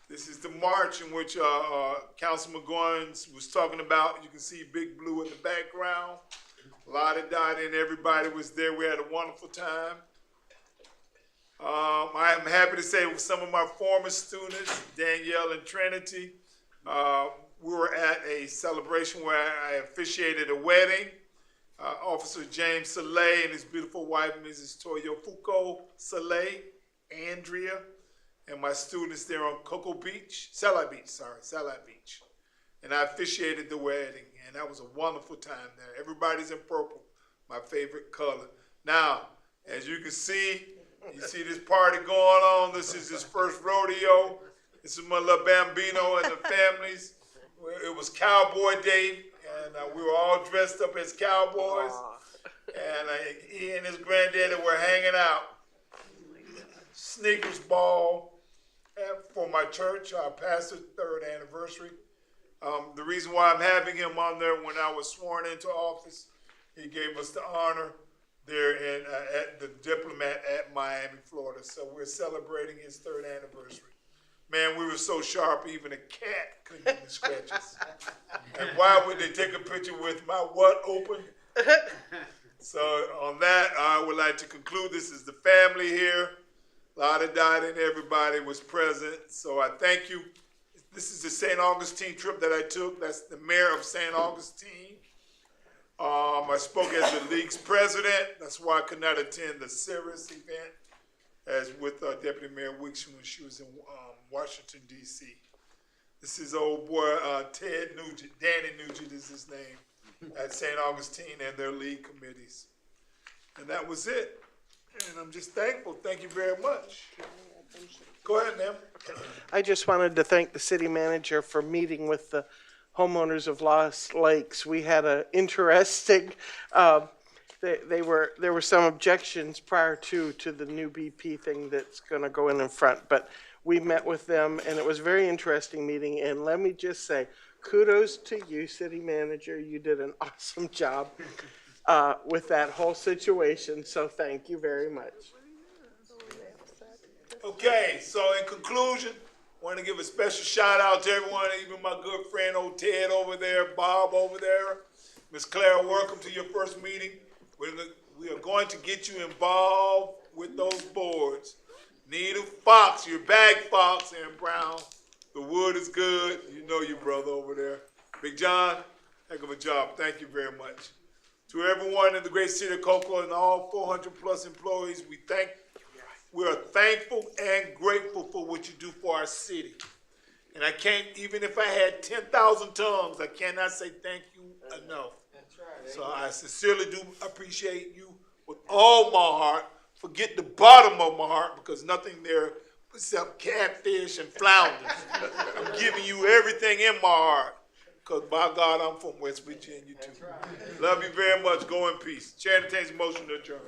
This is the march in which Councilman Goins was talking about. You can see Big Blue in the background. Lottie Dottie and everybody was there. We had a wonderful time. I am happy to say with some of my former students, Danielle and Trinity, we were at a celebration where I officiated a wedding. Officer James Soleil and his beautiful wife, Mrs. Toyo Foucault Soleil, Andrea, and my students there on Cocoa Beach, Salai Beach. And I officiated the wedding, and that was a wonderful time there. Everybody's in purple, my favorite color. Now, as you can see, you see this party going on. This is his first rodeo. This is my little Bambino and the families. It was Cowboy Day, and we were all dressed up as cowboys. And he and his granddaddy were hanging out. Sneakers ball for my church, our pastor's 3rd anniversary. The reason why I'm having him on there, when I was sworn into office, he gave us the honor there at the Diplomat at Miami, Florida. So we're celebrating his 3rd anniversary. Man, we were so sharp, even a cat couldn't even scratch us. And why would they take a picture with my what open? So on that, I would like to conclude. This is the family here. Lottie Dottie and everybody was present. So I thank you. This is the St. Augustine trip that I took. That's the mayor of St. Augustine. I spoke as the league's president. That's why I could not attend the Cirrus event as with Deputy Mayor Weeks when she was in Washington, D.C. This is old boy Ted Nugent. Danny Nugent is his name at St. Augustine and their league committees. And that was it. And I'm just thankful. Thank you very much. Go ahead, ma'am. I just wanted to thank the city manager for meeting with the homeowners of Lost Lakes. We had an interesting, there were some objections prior to the new BP thing that's going to go in front, but we met with them and it was a very interesting meeting. And let me just say, kudos to you, city manager. You did an awesome job with that whole situation. So thank you very much. Okay, so in conclusion, I want to give a special shout out to everyone, even my good friend old Ted over there, Bob over there. Miss Clara, welcome to your first meeting. We are going to get you involved with those boards. Nita Fox, your bag Fox, and Brown. The wood is good. You know your brother over there. Big John, heck of a job. Thank you very much. To everyone in the great city of Cocoa and all 400 plus employees, we thank We are thankful and grateful for what you do for our city. And I can't, even if I had 10,000 tongues, I cannot say thank you enough. So I sincerely do appreciate you with all my heart. Forget the bottom of my heart, because nothing there except catfish and flounders. I'm giving you everything in my heart, because by God, I'm from West Virginia too. Love you very much. Go in peace. Chair entertains a motion to adjourn.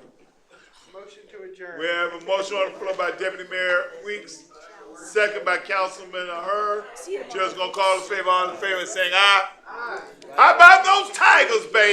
Motion to adjourn. We have a motion on the floor by Deputy Mayor Weeks, second by Councilman Hurd. Chair's gonna call in favor, all in favor, saying aye. How about those Tigers, baby?